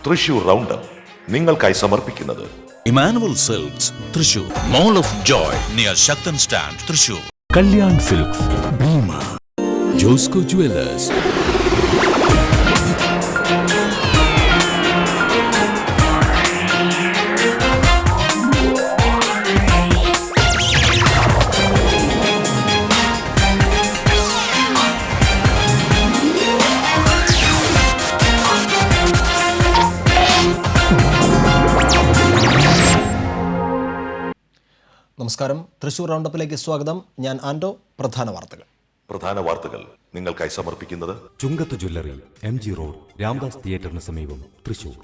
Thrissur roundup നിങ്ങൾക്കായി സമർപ്പിക്കുന്നത് Emmanuel Silks Thrissur, Mall of Joy near Sakthan stand Thrissur. Kalyan Silks Bhima, Josco Jewellers. നമസ്കാരം. തൃശൂർ റൗണ്ടപ്പിലേക്ക് സ്വാഗതം. ഞാൻ ആൻഡോ. പ്രധാന വാർത്തകൾ നിങ്ങൾക്കായി സമർപ്പിക്കുന്നത് ചുങ്കത്ത് ജ്വല്ലറി, MG റോഡ്, രാംദാസ് തിയേറ്ററിന് സമീപം, തൃശൂർ.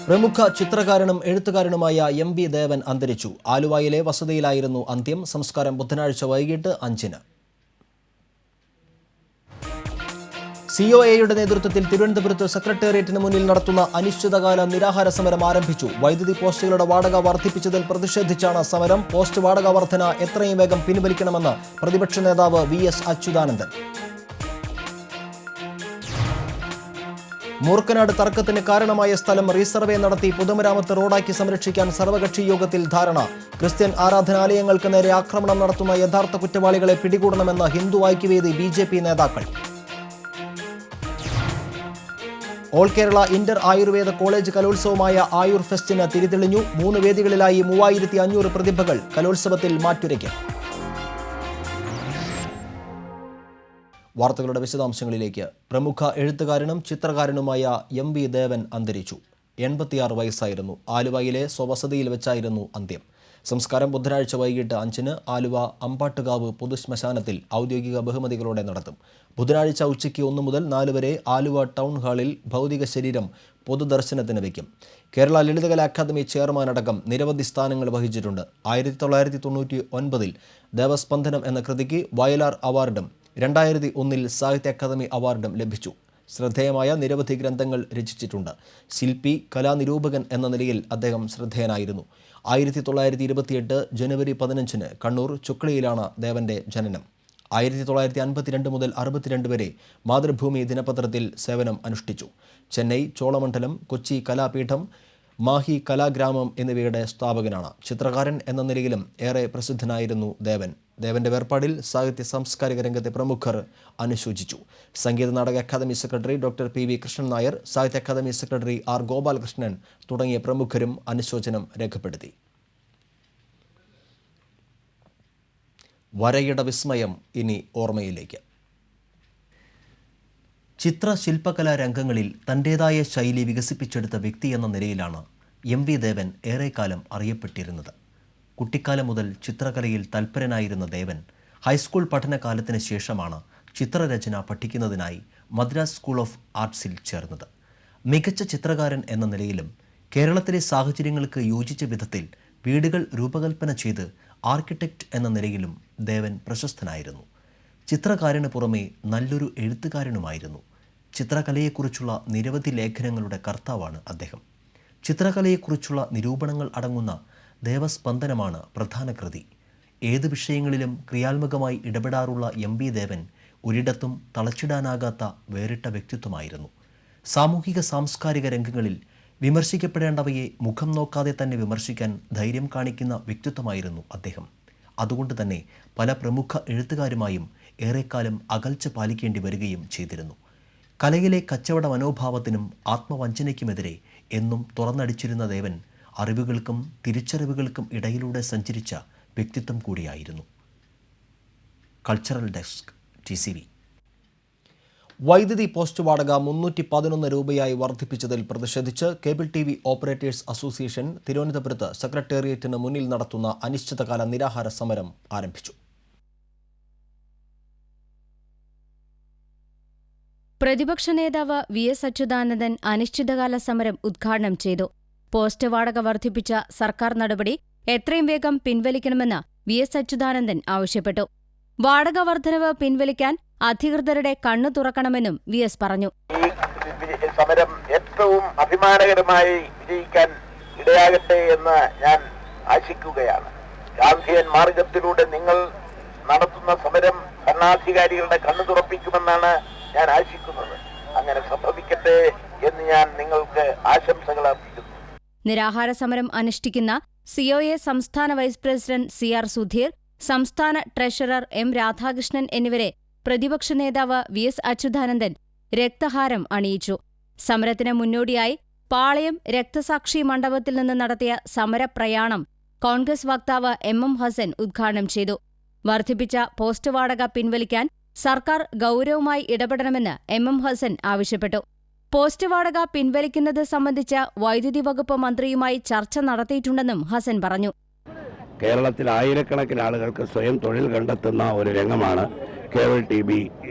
പ്രമുഖ ചിത്രകാരനും എഴുത്തുകാരനുമായ MB ദേവൻ അന്തരിച്ചു. ആലുവയിലെ വസതിയിലായിരുന്നു അന്ത്യം. സംസ്കാരം ബുധനാഴ്ച വൈകിട്ട് 5-ന്. COAയുടെ നേതൃത്വത്തിൽ തിരുവനന്തപുരത്ത് സെക്രട്ടേറിയറ്റിന് മുന്നിൽ നടത്തുന്ന അനിശ്ചിതകാല നിരാഹാര സമരം ആരംഭിച്ചു. വൈദ്യുതി പോസ്റ്റുകളുടെ വാടക വർദ്ധിപ്പിച്ചതിൽ പ്രതിഷേധിച്ചാണ് സമരം. പോസ്റ്റ് വാടക വർധന എത്രയും വേഗം പിൻവലിക്കണമെന്ന് പ്രതിപക്ഷ നേതാവ് VS അച്യുതാനന്ദൻ. മൂർക്കനാട് തർക്കത്തിന് കാരണമായ സ്ഥലം റീസർവേ നടത്തി പൊതുമരാമത്ത് റോഡാക്കി സംരക്ഷിക്കാൻ സർവകക്ഷി യോഗത്തിൽ ധാരണ. ക്രിസ്ത്യൻ ആരാധനാലയങ്ങൾക്ക് നേരെ ആക്രമണം നടത്തുന്ന യഥാർത്ഥ കുറ്റവാളികളെ പിടികൂടണമെന്ന് ഹിന്ദു ഐക്യവേദി BJP നേതാക്കൾ. All Kerala inter Ayurveda college കലോത്സവമായ ആയുർ ഫെസ്റ്റിന് തിരിതെളിഞ്ഞു. 3 വേദികളിലായി 3500 പ്രതിഭകൾ കലോത്സവത്തിൽ മാറ്റുരയ്ക്കും. വാർത്തകളുടെ വിശദാംശങ്ങളിലേക്ക്. പ്രമുഖ എഴുത്തുകാരനും ചിത്രകാരനുമായ MB ദേവൻ അന്തരിച്ചു. 86 വയസ്സായിരുന്നു. ആലുവയിലെ സ്വവസതിയിൽ വെച്ചായിരുന്നു അന്ത്യം. സംസ്കാരം ബുധനാഴ്ച വൈകിട്ട് 5-ന് ആലുവ അമ്പാട്ടുകാവ് പൊതുശ്മശാനത്തിൽ ഔദ്യോഗിക ബഹുമതികളോടെ നടത്തും. ബുധനാഴ്ച ഉച്ചയ്ക്ക് 1 മുതൽ 4 വരെ ആലുവ ടൗൺ ഹാളിൽ ഭൗതിക ശരീരം പൊതുദർശനത്തിന് വയ്ക്കും. കേരള ലളിതകലാ അക്കാദമി ചെയർമാൻ അടക്കം നിരവധി സ്ഥാനങ്ങൾ വഹിച്ചിട്ടുണ്ട്. 1999-ൽ ദേവസ്പന്ദനം എന്ന കൃതിക്ക് വയലാർ അവാർഡും 2001-ൽ സാഹിത്യ അക്കാദമി അവാർഡും ലഭിച്ചു. ശ്രദ്ധേയമായ നിരവധി ഗ്രന്ഥങ്ങൾ രചിച്ചിട്ടുണ്ട്. ശില്പി, കലാനിരൂപകൻ എന്ന നിലയിൽ അദ്ദേഹം ശ്രദ്ധേയനായിരുന്നു. 1928 ജനുവരി 15-ന് കണ്ണൂർ ചുക്ലിയിലാണ് ദേവന്റെ ജനനം. 1952 മുതൽ 62 വരെ മാതൃഭൂമി ദിനപത്രത്തിൽ സേവനം അനുഷ്ഠിച്ചു. ചെന്നൈ ചോളമണ്ഡലം, കൊച്ചി കലാപീഠം, മാഹി കലാഗ്രാമം എന്നിവയുടെ സ്ഥാപകനാണ്. ചിത്രകാരൻ എന്ന നിലയിലും ഏറെ പ്രസിദ്ധനായിരുന്നു ദേവൻ. ദേവന്റെ വേർപാടിൽ സാഹിത്യ സാംസ്കാരിക രംഗത്തെ പ്രമുഖർ അനുശോചിച്ചു. സംഗീത നാടക academy secretary doctor PV Krishnan Nair, സാഹിത്യ അക്കാദമി സെക്രട്ടറി R ഗോപാലകൃഷ്ണൻ തുടങ്ങിയ പ്രമുഖരും അനുശോചനം രേഖപ്പെടുത്തി. വരയുടെ വിസ്മയം ഇനി ഓർമ്മയിലേക്ക്. ചിത്രശില്പകലാ രംഗങ്ങളിൽ തൻ്റേതായ ശൈലി വികസിപ്പിച്ചെടുത്ത വ്യക്തി എന്ന നിലയിലാണ് MB ദേവൻ ഏറെക്കാലം അറിയപ്പെട്ടിരുന്നത്. കുട്ടിക്കാലം മുതൽ ചിത്രകലയിൽ തൽപരനായിരുന്ന ദേവൻ ഹൈസ്കൂൾ പഠനകാലത്തിന് ശേഷമാണ് ചിത്രരചന പഠിക്കുന്നതിനായി മദ്രാസ് സ്കൂൾ ഓഫ് ആർട്സിൽ ചേർന്നത്. മികച്ച ചിത്രകാരൻ എന്ന നിലയിലും കേരളത്തിലെ സാഹചര്യങ്ങൾക്ക് യോജിച്ച വിധത്തിൽ വീടുകൾ രൂപകൽപ്പന ചെയ്ത് ആർക്കിടെക്റ്റ് എന്ന നിലയിലും ദേവൻ പ്രശസ്തനായിരുന്നു. ചിത്രകാരന് പുറമെ നല്ലൊരു എഴുത്തുകാരനുമായിരുന്നു. ചിത്രകലയെക്കുറിച്ചുള്ള നിരവധി ലേഖനങ്ങളുടെ കർത്താവാണ് അദ്ദേഹം. ചിത്രകലയെക്കുറിച്ചുള്ള നിരൂപണങ്ങൾ അടങ്ങുന്ന ദേവസ്പന്ദനമാണ് പ്രധാന കൃതി. ഏത് വിഷയങ്ങളിലും ക്രിയാത്മകമായി ഇടപെടാറുള്ള MB ദേവൻ ഒരിടത്തും തളച്ചിടാനാകാത്ത വേറിട്ട വ്യക്തിത്വമായിരുന്നു. സാമൂഹിക സാംസ്കാരിക രംഗങ്ങളിൽ വിമർശിക്കപ്പെടേണ്ടവയെ മുഖം നോക്കാതെ തന്നെ വിമർശിക്കാൻ ധൈര്യം കാണിക്കുന്ന വ്യക്തിത്വമായിരുന്നു അദ്ദേഹം. അതുകൊണ്ട് തന്നെ പല പ്രമുഖ എഴുത്തുകാരുമായും ഏറെക്കാലം അകൽച്ച പാലിക്കേണ്ടി വരികയും ചെയ്തിരുന്നു. കലയിലെ കച്ചവട മനോഭാവത്തിനും ആത്മവഞ്ചനയ്ക്കുമെതിരെ എന്നും തുറന്നടിച്ചിരുന്ന ദേവൻ അറിവുകൾക്കും തിരിച്ചറിവുകൾക്കും ഇടയിലൂടെ സഞ്ചരിച്ച വ്യക്തിത്വം കൂടിയായിരുന്നു. Cultural desk TCV. വൈദ്യുതി പോസ്റ്റ് വാടക 311 രൂപയായി വർദ്ധിപ്പിച്ചതിൽ പ്രതിഷേധിച്ച് കേബിൾ TV ഓപ്പറേറ്റേഴ്സ് അസോസിയേഷൻ തിരുവനന്തപുരത്ത് സെക്രട്ടേറിയറ്റിന് മുന്നിൽ നടത്തുന്ന അനിശ്ചിതകാല നിരാഹാര സമരം ആരംഭിച്ചു. പ്രതിപക്ഷ നേതാവ് VS അച്യുതാനന്ദൻ അനിശ്ചിതകാല സമരം ഉദ്ഘാടനം ചെയ്തു. പോസ്റ്റ് വാടക വർദ്ധിപ്പിച്ച സർക്കാർ നടപടി എത്രയും വേഗം പിൻവലിക്കണമെന്ന് VS അച്യുതാനന്ദൻ ആവശ്യപ്പെട്ടു. വാടക വർധനവ് പിൻവലിക്കാൻ അധികൃതരുടെ കണ്ണു തുറക്കണമെന്നും VS പറഞ്ഞു. ഈ സമരം ഏറ്റവും അഭിമാനകരമായി വിജയിക്കാൻ ഇടയാകട്ടെ എന്ന് ഞാൻ ആശിക്കുകയാണ്. ഗാന്ധിയൻ മാർഗത്തിലൂടെ നിങ്ങൾ നടത്തുന്ന സമരം ഭരണാധികാരികളുടെ കണ്ണു തുറപ്പിക്കുമെന്നാണ് ഞാൻ ആശിക്കുന്നത്. അങ്ങനെ സംഭവിക്കട്ടെ എന്ന് എന്ന് ഞാൻ നിങ്ങൾക്ക് ആശംസകൾ അർപ്പിക്കുന്നു. നിരാഹാര സമരം അനുഷ്ഠിക്കുന്ന സിഒഎ സംസ്ഥാന വൈസ് പ്രസിഡന്റ് CR സുധീർ, സംസ്ഥാന ട്രഷറർ M രാധാകൃഷ്ണൻ എന്നിവരെ പ്രതിപക്ഷ നേതാവ് VS അച്യുതാനന്ദൻ രക്തഹാരം അണിയിച്ചു. സമരത്തിന് മുന്നോടിയായി പാളയം രക്തസാക്ഷി മണ്ഡപത്തിൽ നിന്ന് നടത്തിയ സമരപ്രയാണം കോൺഗ്രസ് വക്താവ് MM ഹസൻ ഉദ്ഘാടനം ചെയ്തു. വർദ്ധിപ്പിച്ച പോസ്റ്റ് വാടക പിൻവലിക്കാൻ സർക്കാർ ഗൗരവമായി ഇടപെടണമെന്ന് MM ഹസൻ ആവശ്യപ്പെട്ടു. പോസ്റ്റ് വാടക പിൻവലിക്കുന്നത് സംബന്ധിച്ച് വൈദ്യുതി വകുപ്പ് മന്ത്രിയുമായി ചർച്ച നടത്തിയിട്ടുണ്ടെന്നും ഹസൻ പറഞ്ഞു. കേരളത്തിൽ ആയിരക്കണക്കിന് ആളുകൾക്ക് സ്വയം തൊഴിൽ കണ്ടെത്തുന്ന ഒരു രംഗമാണ് കേബിൾ TV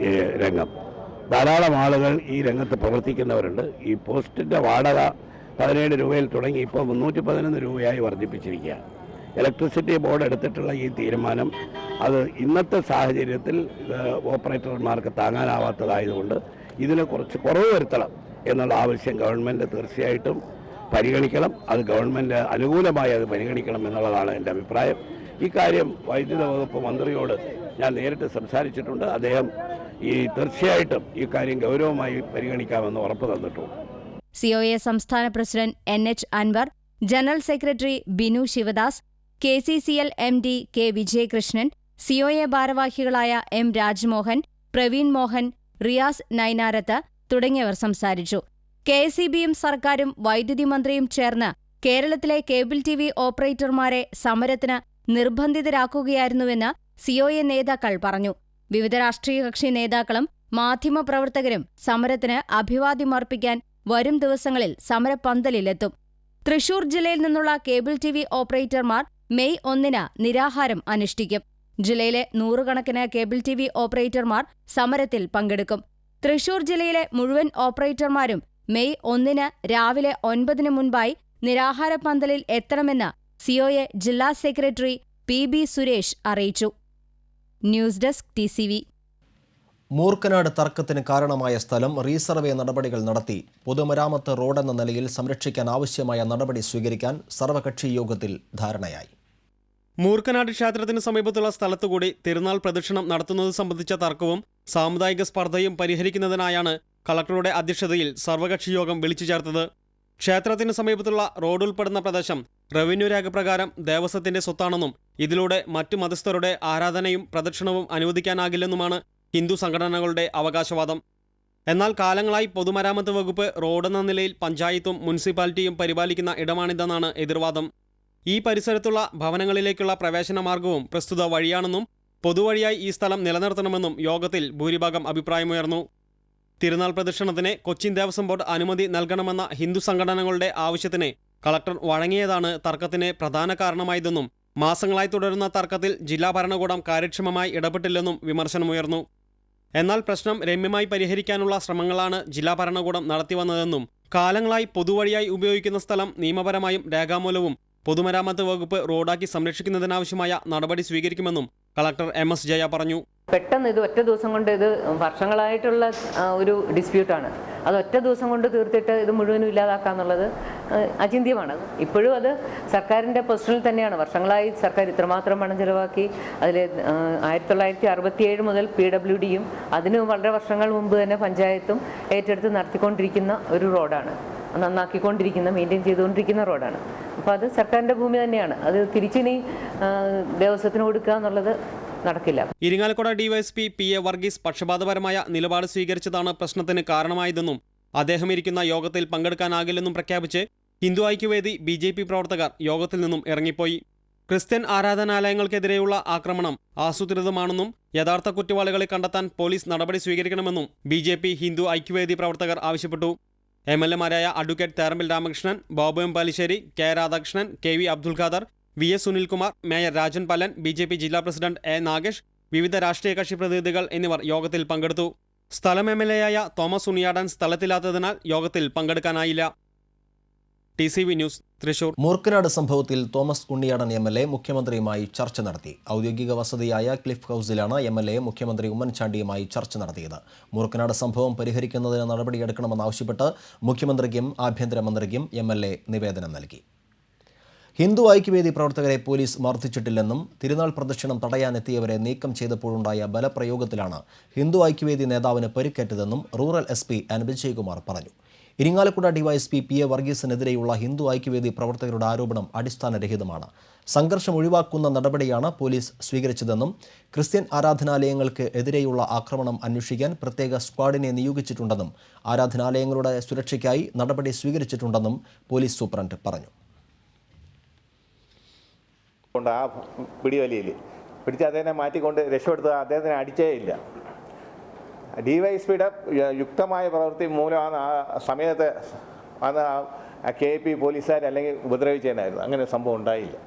രംഗം. ധാരാളം ആളുകൾ ഈ രംഗത്ത് പ്രവർത്തിക്കുന്നവരുണ്ട്. ഈ പോസ്റ്റിൻ്റെ വാടക 17 രൂപയിൽ തുടങ്ങി ഇപ്പോൾ 311 രൂപയായി വർദ്ധിപ്പിച്ചിരിക്കുക. ഇലക്ട്രിസിറ്റി ബോർഡ് എടുത്തിട്ടുള്ള ഈ തീരുമാനം അത് ഇന്നത്തെ സാഹചര്യത്തിൽ ഓപ്പറേറ്റർമാർക്ക് താങ്ങാനാവാത്തതായതുകൊണ്ട് ഇതിന് കുറച്ച് കുറവ് വരുത്തണം എന്നുള്ള ആവശ്യം ഗവൺമെൻറ് തീർച്ചയായിട്ടും പരിഗണിക്കണം. അത് ഗവൺമെൻറ് അനുകൂലമായി അത് പരിഗണിക്കണം എന്നുള്ളതാണ് എൻ്റെ അഭിപ്രായം. ഇക്കാര്യം വൈദ്യുത വകുപ്പ് മന്ത്രിയോട് ഞാൻ നേരിട്ട് സംസാരിച്ചിട്ടുണ്ട്. അദ്ദേഹം തീർച്ചയായിട്ടും ഈ കാര്യം ഗൗരവമായി പരിഗണിക്കാമെന്ന് ഉറപ്പ് തന്നിട്ടുണ്ട്. സിഒഎ സംസ്ഥാന president NH Anwar, general secretary Binu Sivadas, KCCL MD K Vijayakrishnan, COA ഭാരവാഹികളായ M രാജ്മോഹൻ, പ്രവീൺ മോഹൻ, റിയാസ് നൈനാരത്ത് തുടങ്ങിയവർ സംസാരിച്ചു. KSEBയും സർക്കാരും വൈദ്യുതി മന്ത്രിയും ചേർന്ന് കേരളത്തിലെ കേബിൾ TV ഓപ്പറേറ്റർമാരെ സമരത്തിന് നിർബന്ധിതരാക്കുകയായിരുന്നുവെന്ന് സിഒഎ നേതാക്കൾ പറഞ്ഞു. വിവിധ രാഷ്ട്രീയ കക്ഷി നേതാക്കളും മാധ്യമപ്രവർത്തകരും സമരത്തിന് അഭിവാദ്യമർപ്പിക്കാൻ വരും ദിവസങ്ങളിൽ സമരപ്പന്തലിലെത്തും. തൃശൂർ ജില്ലയിൽ നിന്നുള്ള കേബിൾ TV ഓപ്പറേറ്റർമാർ മെയ് 1 നിരാഹാരം അനുഷ്ഠിക്കും. ജില്ലയിലെ 100 കണക്കിന് കേബിൾ TV ഓപ്പറേറ്റർമാർ സമരത്തിൽ പങ്കെടുക്കും. തൃശൂർ ജില്ലയിലെ മുഴുവൻ ഓപ്പറേറ്റർമാരും മെയ് 1 രാവിലെ 9 മുൻപായി നിരാഹാര പന്തലിൽ എത്തണമെന്ന് സിഒഎ ജില്ലാ സെക്രട്ടറി PB സുരേഷ് അറിയിച്ചു. News desk TCV. മൂർക്കനാട് തർക്കത്തിന് കാരണമായ സ്ഥലം റീസർവേ നടപടികൾ നടത്തി പൊതുമരാമത്ത് റോഡെന്ന നിലയിൽ സംരക്ഷിക്കാൻ ആവശ്യമായ നടപടി സ്വീകരിക്കാൻ സർവകക്ഷി യോഗത്തിൽ ധാരണയായി. മൂർക്കനാട് ക്ഷേത്രത്തിന് സമീപത്തുള്ള സ്ഥലത്തുകൂടി തിരുനാൾ പ്രദക്ഷിണം നടത്തുന്നത് സംബന്ധിച്ച തർക്കവും സാമുദായിക സ്പർദ്ധയും പരിഹരിക്കുന്നതിനായാണ് കളക്ടറുടെ അധ്യക്ഷതയിൽ സർവകക്ഷി യോഗം വിളിച്ചു ചേർത്തത്. ക്ഷേത്രത്തിന് സമീപത്തുള്ള റോഡ് ഉൾപ്പെടുന്ന പ്രദേശം റവന്യൂ രേഖ പ്രകാരം ദേവസ്വത്തിന്റെ സ്വത്താണെന്നും ഇതിലൂടെ മറ്റു മതസ്ഥരുടെ ആരാധനയും പ്രദക്ഷിണവും അനുവദിക്കാനാകില്ലെന്നുമാണ് ഹിന്ദു സംഘടനകളുടെ അവകാശവാദം. എന്നാൽ കാലങ്ങളായി പൊതുമരാമത്ത് വകുപ്പ് റോഡെന്ന നിലയിൽ പഞ്ചായത്തും മുനിസിപ്പാലിറ്റിയും പരിപാലിക്കുന്ന ഇടമാണിതെന്നാണ് എതിർവാദം. ഈ പരിസരത്തുള്ള ഭവനങ്ങളിലേക്കുള്ള പ്രവേശന മാർഗവും പ്രസ്തുത വഴിയാണെന്നും പൊതുവഴിയായി ഈ സ്ഥലം നിലനിർത്തണമെന്നും യോഗത്തിൽ ഭൂരിഭാഗം അഭിപ്രായമുയർന്നു. തിരുനാൾ പ്രദക്ഷിണത്തിന് കൊച്ചിൻ ദേവസ്വം ബോർഡ് അനുമതി നൽകണമെന്ന ഹിന്ദു സംഘടനകളുടെ ആവശ്യത്തിന് കളക്ടർ വഴങ്ങിയതാണ് തർക്കത്തിന് പ്രധാന കാരണമായതെന്നും മാസങ്ങളായി തുടരുന്ന തർക്കത്തിൽ ജില്ലാ ഭരണകൂടം കാര്യക്ഷമമായി ഇടപെട്ടില്ലെന്നും വിമർശനമുയർന്നു. എന്നാൽ പ്രശ്നം രമ്യമായി പരിഹരിക്കാനുള്ള ശ്രമങ്ങളാണ് ജില്ലാ ഭരണകൂടം നടത്തിവന്നതെന്നും കാലങ്ങളായി പൊതുവഴിയായി ഉപയോഗിക്കുന്ന സ്ഥലം നിയമപരമായും രേഖാമൂലവും പൊതുമരാമത്ത് വകുപ്പ് റോഡാക്കി സംരക്ഷിക്കുന്നതിനാവശ്യമായ നടപടി സ്വീകരിക്കുമെന്നും കളക്ടർ MS ജയ പറഞ്ഞു. പെട്ടെന്ന് ഇത് ഒറ്റ ദിവസം കൊണ്ട് ഇത് വർഷങ്ങളായിട്ടുള്ള ഒരു ഡിസ്പ്യൂട്ടാണ്. അത് ഒറ്റ ദിവസം കൊണ്ട് തീർത്തിട്ട് ഇത് മുഴുവനും ഇല്ലാതാക്കാന്നുള്ളത് അചിന്ത്യമാണ്. ഇപ്പോഴും അത് സർക്കാരിൻ്റെ പൊസിഷനിൽ തന്നെയാണ്. വർഷങ്ങളായി സർക്കാർ ഇത്രമാത്രം പണം ചെലവാക്കി അതിൽ 1967 മുതൽ PWDയും അതിന് വളരെ വർഷങ്ങൾ മുമ്പ് തന്നെ പഞ്ചായത്തും ഏറ്റെടുത്ത് നടത്തിക്കൊണ്ടിരിക്കുന്ന ഒരു റോഡാണ്. നന്നാക്കിക്കൊണ്ടിരിക്കുന്ന മെയിൻറ്റെയിൻ ചെയ്തുകൊണ്ടിരിക്കുന്ന റോഡാണ്. അപ്പോൾ അത് സർക്കാരിൻ്റെ ഭൂമി തന്നെയാണ്. അത് തിരിച്ചിനി ദേവസ്വത്തിന് കൊടുക്കുക എന്നുള്ളത് നടക്കില്ല. ഇരിങ്ങാലക്കുട DYSP PA വർഗീസ് പക്ഷപാതപരമായ നിലപാട് സ്വീകരിച്ചതാണ് പ്രശ്നത്തിന് കാരണമായതെന്നും അദ്ദേഹം ഇരിക്കുന്ന യോഗത്തിൽ പങ്കെടുക്കാനാകില്ലെന്നും പ്രഖ്യാപിച്ച് ഹിന്ദു ഐക്യവേദി BJP പ്രവർത്തകർ യോഗത്തിൽ നിന്നും ഇറങ്ങിപ്പോയി. ക്രിസ്ത്യൻ ആരാധനാലയങ്ങൾക്കെതിരെയുള്ള ആക്രമണം ആസൂത്രിതമാണെന്നും യഥാർത്ഥ കുറ്റവാളികളെ കണ്ടെത്താൻ പോലീസ് നടപടി സ്വീകരിക്കണമെന്നും BJP ഹിന്ദു ഐക്യവേദി പ്രവർത്തകർ ആവശ്യപ്പെട്ടു. MLA മാരായ അഡ്വക്കേറ്റ് തേറമ്പിൽ Ramakrishnan, Babu M Palissery, K Radhakrishnan, KV Abdul Khader, VS Sunilkumar, mayor Rajan Pallan, BJP ജില്ലാ പ്രസിഡന്റ് A നാഗേഷ്, വിവിധ രാഷ്ട്രീയ കക്ഷി പ്രതിനിധികൾ എന്നിവർ യോഗത്തിൽ പങ്കെടുത്തു. സ്ഥലം MLA തോമസ് ഉണ്ണിയാടൻ സ്ഥലത്തില്ലാത്തതിനാൽ യോഗത്തിൽ പങ്കെടുക്കാനായില്ല. TCV news, Thrissur. മൂർക്കനാട് സംഭവത്തിൽ തോമസ് ഉണ്ണിയാടൻ MLA മുഖ്യമന്ത്രിയുമായി ചർച്ച നടത്തി. ഔദ്യോഗിക വസതിയായ ക്ലിഫ് ഹൗസിലാണ് MLA മുഖ്യമന്ത്രി ഉമ്മൻചാണ്ടിയുമായി ചർച്ച നടത്തിയത്. മൂർക്കനാട് സംഭവം പരിഹരിക്കുന്നതിന് നടപടിയെടുക്കണമെന്നാവശ്യപ്പെട്ട് മുഖ്യമന്ത്രിക്കും ആഭ്യന്തരമന്ത്രിക്കും MLA നിവേദനം നൽകി. ഹിന്ദു ഐക്യവേദി പ്രവർത്തകരെ പോലീസ് മർദ്ദിച്ചിട്ടില്ലെന്നും തിരുനാൾ പ്രദക്ഷിണം തടയാനെത്തിയവരെ നീക്കം ചെയ്തപ്പോഴുണ്ടായ ബലപ്രയോഗത്തിലാണ് ഹിന്ദു ഐക്യവേദി നേതാവിന് പരിക്കേറ്റതെന്നും റൂറൽ SP N വിജയകുമാർ പറഞ്ഞു. ഇരിങ്ങാലക്കുട ഡിവൈഎസ്പി PA വർഗീസിനെതിരെയുള്ള ഹിന്ദു ഐക്യവേദി പ്രവർത്തകരുടെ ആരോപണം അടിസ്ഥാനരഹിതമാണ്. സംഘർഷം ഒഴിവാക്കുന്ന നടപടിയാണ് പോലീസ് സ്വീകരിച്ചതെന്നും ക്രിസ്ത്യൻ ആരാധനാലയങ്ങൾക്ക് എതിരെയുള്ള ആക്രമണം അന്വേഷിക്കാൻ പ്രത്യേക സ്ക്വാഡിനെ നിയോഗിച്ചിട്ടുണ്ടെന്നും ആരാധനാലയങ്ങളുടെ സുരക്ഷയ്ക്കായി നടപടി സ്വീകരിച്ചിട്ടുണ്ടെന്നും പോലീസ് സൂപ്രണ്ട് പറഞ്ഞു. ആ പിടിവലിയിൽ പിടിച്ച് അദ്ദേഹത്തെ മാറ്റിക്കൊണ്ട് രക്ഷപ്പെടുത്തുക, അദ്ദേഹത്തിനെ അടിച്ചേ ഇല്ല. ഡിവൈഎസ്പിയുടെ യുക്തമായ പ്രവൃത്തി മൂലമാണ് ആ സമയത്ത് അന്ന് KP പോലീസുകാർ അല്ലെങ്കിൽ ഉപദ്രവിച്ചേനായിരുന്നു. അങ്ങനെ സംഭവം ഉണ്ടായില്ല.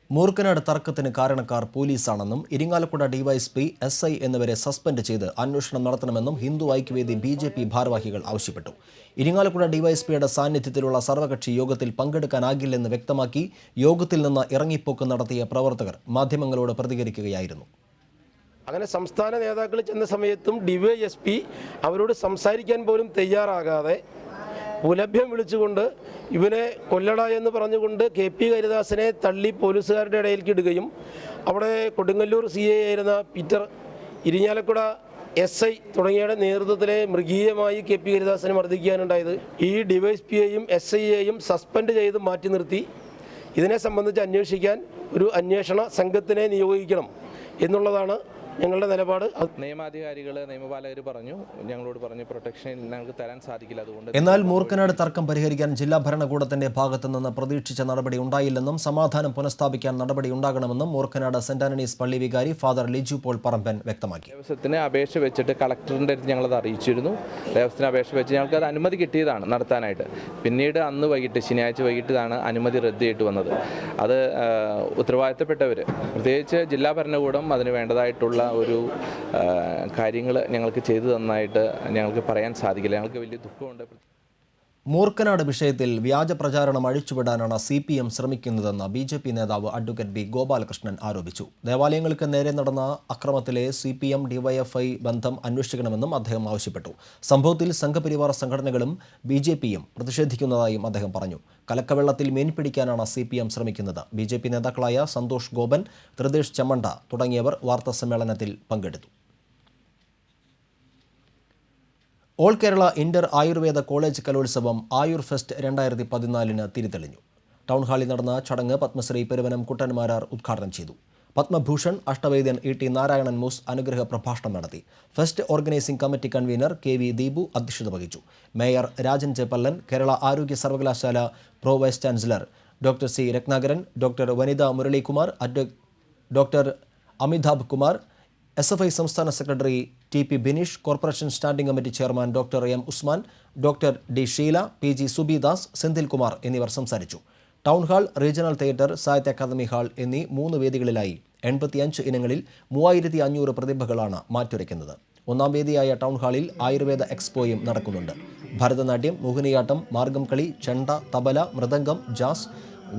മൂർക്കനാട് തർക്കത്തിന് കാരണക്കാർ പോലീസാണെന്നും ഇരിങ്ങാലക്കുട ഡിവൈഎസ്പി SI എന്നിവരെ സസ്പെൻഡ് ചെയ്ത് അന്വേഷണം നടത്തണമെന്നും ഹിന്ദു ഐക്യവേദി BJP ഭാരവാഹികൾ ആവശ്യപ്പെട്ടു. ഇരിങ്ങാലക്കുട ഡിവൈഎസ്പിയുടെ സാന്നിധ്യത്തിലുള്ള സർവകക്ഷി യോഗത്തിൽ പങ്കെടുക്കാനാകില്ലെന്ന് വ്യക്തമാക്കി യോഗത്തിൽ നിന്ന് ഇറങ്ങിപ്പോക്ക് നടത്തിയ പ്രവർത്തകർ മാധ്യമങ്ങളോട് പ്രതികരിക്കുകയായിരുന്നു. അങ്ങനെ സംസ്ഥാന നേതാക്കൾ ചെന്ന സമയത്തും DYSP അവരോട് സംസാരിക്കാൻ പോലും തയ്യാറാകാതെ പുലഭ്യം വിളിച്ചുകൊണ്ട് ഇവനെ കൊല്ലട എന്ന് പറഞ്ഞുകൊണ്ട് KP ഹരിദാസനെ തള്ളി പോലീസുകാരുടെ ഇടയിലേക്ക് ഇടുകയും അവിടെ കൊടുങ്ങല്ലൂർ CA ആയിരുന്ന പീറ്റർ, ഇരിങ്ങാലക്കുട SI തുടങ്ങിയവരുടെ നേതൃത്വത്തിലെ മൃഗീയമായി KP ഹരിദാസനെ മർദ്ദിക്കാനുണ്ടായത്. ഈ DYSPയെയും SIയെയും സസ്പെൻഡ് ചെയ്ത് മാറ്റി നിർത്തി ഇതിനെ സംബന്ധിച്ച് അന്വേഷിക്കാൻ ഒരു അന്വേഷണ സംഘത്തിനെ നിയോഗിക്കണം എന്നുള്ളതാണ് ഞങ്ങളുടെ നിലപാട്. നിയമാധികാരികൾ, നിയമപാലകർ ഞങ്ങളോട് പറഞ്ഞു പ്രൊട്ടക്ഷൻ ഞങ്ങൾക്ക് തരാൻ സാധിക്കില്ല. അതുകൊണ്ട് എന്നാൽ മൂർക്കനാട് തർക്കം പരിഹരിക്കാൻ ജില്ലാ ഭരണകൂടത്തിന്റെ ഭാഗത്തു നിന്ന് പ്രതീക്ഷിച്ച നടപടി ഉണ്ടായില്ലെന്നും സമാധാനം പുനഃസ്ഥാപിക്കാൻ നടപടി ഉണ്ടാകണമെന്നും മൂർക്കനാട് സെന്റ് ആന്റണീസ് പള്ളി വികാരി ഫാദർ ലിജു പോൾ പറമ്പൻ വ്യക്തമാക്കി. ദേവസ്വത്തിന് അപേക്ഷ വെച്ചിട്ട് കളക്ടറിൻ്റെ അടുത്ത് ഞങ്ങളത് അറിയിച്ചിരുന്നു. ദേവസ്വത്തിന് അപേക്ഷ വെച്ച് ഞങ്ങൾക്ക് അത് അനുമതി കിട്ടിയതാണ് നടത്താനായിട്ട്. പിന്നീട് അന്ന് വൈകിട്ട് ശനിയാഴ്ച വൈകിട്ടാണ് അനുമതി റദ്ദായിട്ട് വന്നത്. അത് ഉത്തരവാദിത്തപ്പെട്ടവർ, പ്രത്യേകിച്ച് ജില്ലാ ഭരണകൂടം അതിന് വേണ്ടതായിട്ടുള്ള ഒരു കാര്യങ്ങൾ ഞങ്ങൾക്ക് ചെയ്തു തന്നായിട്ട് ഞങ്ങൾക്ക് പറയാൻ സാധിക്കില്ല. ഞങ്ങൾക്ക് വലിയ ദുഃഖമുണ്ട്. മൂർക്കനാട് വിഷയത്തിൽ വ്യാജ പ്രചാരണം അഴിച്ചുവിടാനാണ് CPM ശ്രമിക്കുന്നതെന്ന് BJP നേതാവ് അഡ്വക്കേറ്റ് B ഗോപാലകൃഷ്ണൻ ആരോപിച്ചു. ദേവാലയങ്ങൾക്ക് നേരെ നടന്ന അക്രമത്തിലെ CPM DYFI ബന്ധം അന്വേഷിക്കണമെന്നും അദ്ദേഹം ആവശ്യപ്പെട്ടു. സംഭവത്തിൽ സംഘപരിവാർ സംഘടനകളും BJPയും പ്രതിഷേധിക്കുന്നതായും അദ്ദേഹം പറഞ്ഞു. കലക്കവെള്ളത്തിൽ മീൻ പിടിക്കാനാണ് CPM ശ്രമിക്കുന്നത്. BJP നേതാക്കളായ സന്തോഷ് ഗോപൻ, ത്രിദേശ് ചമ്മണ്ട തുടങ്ങിയവർ വാർത്താസമ്മേളനത്തിൽ പങ്കെടുത്തു. All Kerala inter Ayurveda college കലോത്സവം ആയുർ ഫെസ്റ്റ് 2014 തിരിതെളിഞ്ഞു. ടൗൺ ഹാളിൽ നടന്ന ചടങ്ങ് പത്മശ്രീ പെരുവനം കുട്ടന്മാരാർ ഉദ്ഘാടനം ചെയ്തു. പത്മഭൂഷൺ അഷ്ടവൈദ്യൻ ET നാരായണൻ മൂസ് അനുഗ്രഹ പ്രഭാഷണം നടത്തി. Fest organising committee convener KV Deepu അധ്യക്ഷത വഹിച്ചു. മേയർ രാജൻ ചേപ്പല്ലൻ, കേരള ആരോഗ്യ സർവകലാശാല pro vice chancellor doctor C Ratnakaran, doctor Vanitha Muralikumar, doctor Amitabh Kumar, SFI സംസ്ഥാന secretary TP Bineesh, corporation standing committee chairman doctor M Usman, doctor D Sheela, PG Subidas, Senthil Kumar എന്നിവർ സംസാരിച്ചു. Town hall, regional theatre, Sahitya Akademi hall എന്നീ 3 വേദികളിലായി 85 ഇനങ്ങളിൽ 3500 പ്രതിഭകളാണ് മാറ്റുരയ്ക്കുന്നത്. ഒന്നാം വേദിയായ ടൗൺ ഹാളിൽ ആയുർവേദ എക്സ്പോയും നടക്കുന്നുണ്ട്. Bharatanatyam, Mohiniyattam, Margam Kali, chenda, tabla, mridangam, jazz,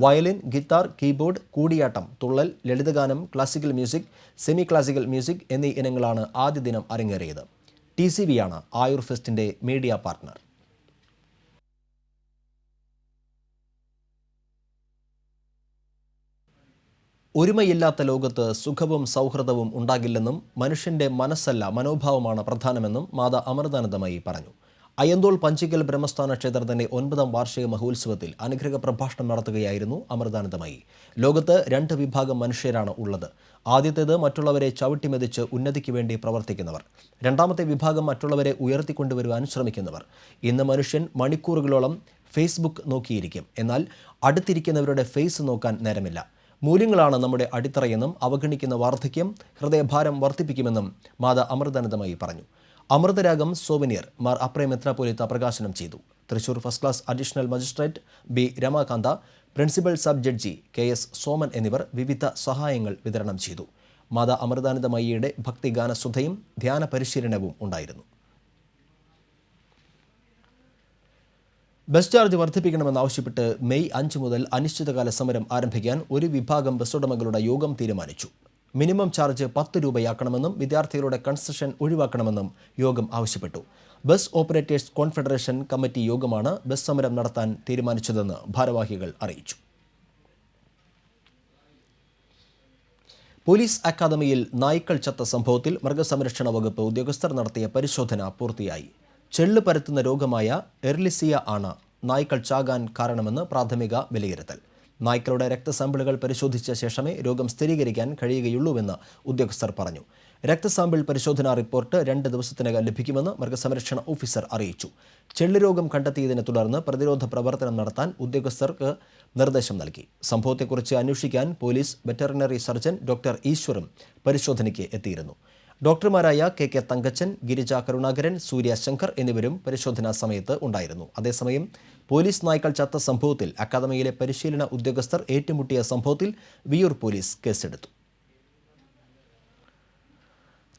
violin, guitar, keyboard, Koodiyattam, Thullal, Lalithaganam, classical music, semi classical music എന്നീ ഇനങ്ങളാണ് ആദ്യ ദിനം അരങ്ങേറിയത്. TCVയാണ് ആയുർ ഫെസ്റ്റിന്റെ മീഡിയ പാർട്ണർ. ഒരുമയില്ലാത്ത ലോകത്ത് സുഖവും സൗഹൃദവും ഉണ്ടാകില്ലെന്നും മനുഷ്യന്റെ മനസ്സല്ല മനോഭാവമാണ് പ്രധാനമെന്നും മാതാ അമൃതാനന്ദമയി പറഞ്ഞു. അയ്യന്തോൾ പഞ്ചിക്കൽ ബ്രഹ്മസ്ഥാന ക്ഷേത്രത്തിന്റെ 9ാം വാർഷിക മഹോത്സവത്തിൽ അനുഗ്രഹ പ്രഭാഷണം നടത്തുകയായിരുന്നു അമൃതാനന്ദമയി. ലോകത്ത് 2 വിഭാഗം മനുഷ്യരാണ് ഉള്ളത്. ആദ്യത്തേത് മറ്റുള്ളവരെ ചവിട്ടിമെതിച്ച് ഉന്നതിക്ക് വേണ്ടി പ്രവർത്തിക്കുന്നവർ. രണ്ടാമത്തെ വിഭാഗം മറ്റുള്ളവരെ ഉയർത്തിക്കൊണ്ടുവരുവാൻ ശ്രമിക്കുന്നവർ. ഇന്ന് മനുഷ്യൻ മണിക്കൂറുകളോളം ഫേസ്ബുക്ക് നോക്കിയിരിക്കും. എന്നാൽ അടുത്തിരിക്കുന്നവരുടെ ഫേസ് നോക്കാൻ നേരമില്ല. മൂല്യങ്ങളാണ് നമ്മുടെ അടിത്തറയെന്നും അവഗണിക്കുന്ന വാർദ്ധക്യം ഹൃദയഭാരം വർദ്ധിപ്പിക്കുമെന്നും മാതാ അമൃതാനന്ദമയി പറഞ്ഞു. അമൃതരാഗം സോവനിയർ മാർ അപ്രേ മെത്രാപ്പൊലീത്ത പ്രകാശനം ചെയ്തു. Thrissur first class additional magistrate B Ramakantha, principal sub judge KS Soman എന്നിവർ വിവിധ സഹായങ്ങൾ വിതരണം ചെയ്തു. മാതാ അമൃതാനന്ദമയിയുടെ ഭക്തിഗാനസുധയും ധ്യാന പരിശീലനവും ഉണ്ടായിരുന്നു. ബസ് ചാർജ് വർദ്ധിപ്പിക്കണമെന്നാവശ്യപ്പെട്ട് മെയ് 5 മുതൽ അനിശ്ചിതകാല സമരം ആരംഭിക്കാൻ ഒരു വിഭാഗം ബസ് ഉടമകളുടെ യോഗം തീരുമാനിച്ചു. മിനിമം ചാർജ് 10 രൂപയാക്കണമെന്നും വിദ്യാർത്ഥികളുടെ കൺസെഷൻ ഒഴിവാക്കണമെന്നും യോഗം ആവശ്യപ്പെട്ടു. ബസ് ഓപ്പറേറ്റേഴ്സ് കോൺഫെഡറേഷൻ കമ്മിറ്റി യോഗമാണ് ബസ് സമരം നടത്താൻ തീരുമാനിച്ചതെന്ന് ഭാരവാഹികൾ അറിയിച്ചു. പോലീസ് അക്കാദമിയിൽ നായ്ക്കൾ ചത്ത സംഭവത്തിൽ മൃഗസംരക്ഷണ വകുപ്പ് ഉദ്യോഗസ്ഥർ നടത്തിയ പരിശോധന പൂർത്തിയായി. ചെള്ള് പരത്തുന്ന രോഗമായ എർലിസിയ ആണ് നായ്ക്കൾ ചാകാൻ കാരണമെന്ന് പ്രാഥമിക വിലയിരുത്തൽ. നായ്ക്കളുടെ രക്തസാമ്പിളുകൾ പരിശോധിച്ച ശേഷമേ രോഗം സ്ഥിരീകരിക്കാൻ കഴിയുകയുള്ളൂവെന്ന് ഉദ്യോഗസ്ഥർ പറഞ്ഞു. രക്തസാമ്പിൾ പരിശോധനാ റിപ്പോർട്ട് 2 ദിവസത്തിനകം ലഭിക്കുമെന്ന് മൃഗസംരക്ഷണ ഓഫീസർ അറിയിച്ചു. ചെള്ള് രോഗം കണ്ടെത്തിയതിനെ തുടർന്ന് പ്രതിരോധ പ്രവർത്തനം നടത്താൻ ഉദ്യോഗസ്ഥർക്ക് നിർദ്ദേശം നൽകി. സംഭവത്തെക്കുറിച്ച് അന്വേഷിക്കാൻ പോലീസ് വെറ്ററിനറി സർജൻ ഡോക്ടർ ഈശ്വറും പരിശോധനയ്ക്ക് എത്തിയിരുന്നു. ഡോക്ടർമാരായ കെ തങ്കച്ചൻ, ഗിരിജ കരുണാകരൻ, സൂര്യ ശങ്കർ എന്നിവരും പരിശോധനാ സമയത്ത് ഉണ്ടായിരുന്നു. അതേസമയം പോലീസ് നായ്ക്കൾ ചത്ത സംഭവത്തിൽ അക്കാദമിയിലെ പരിശീലന ഉദ്യോഗസ്ഥർ ഏറ്റുമുട്ടിയ സംഭവത്തിൽ വിയൂർ പോലീസ് കേസെടുത്തു.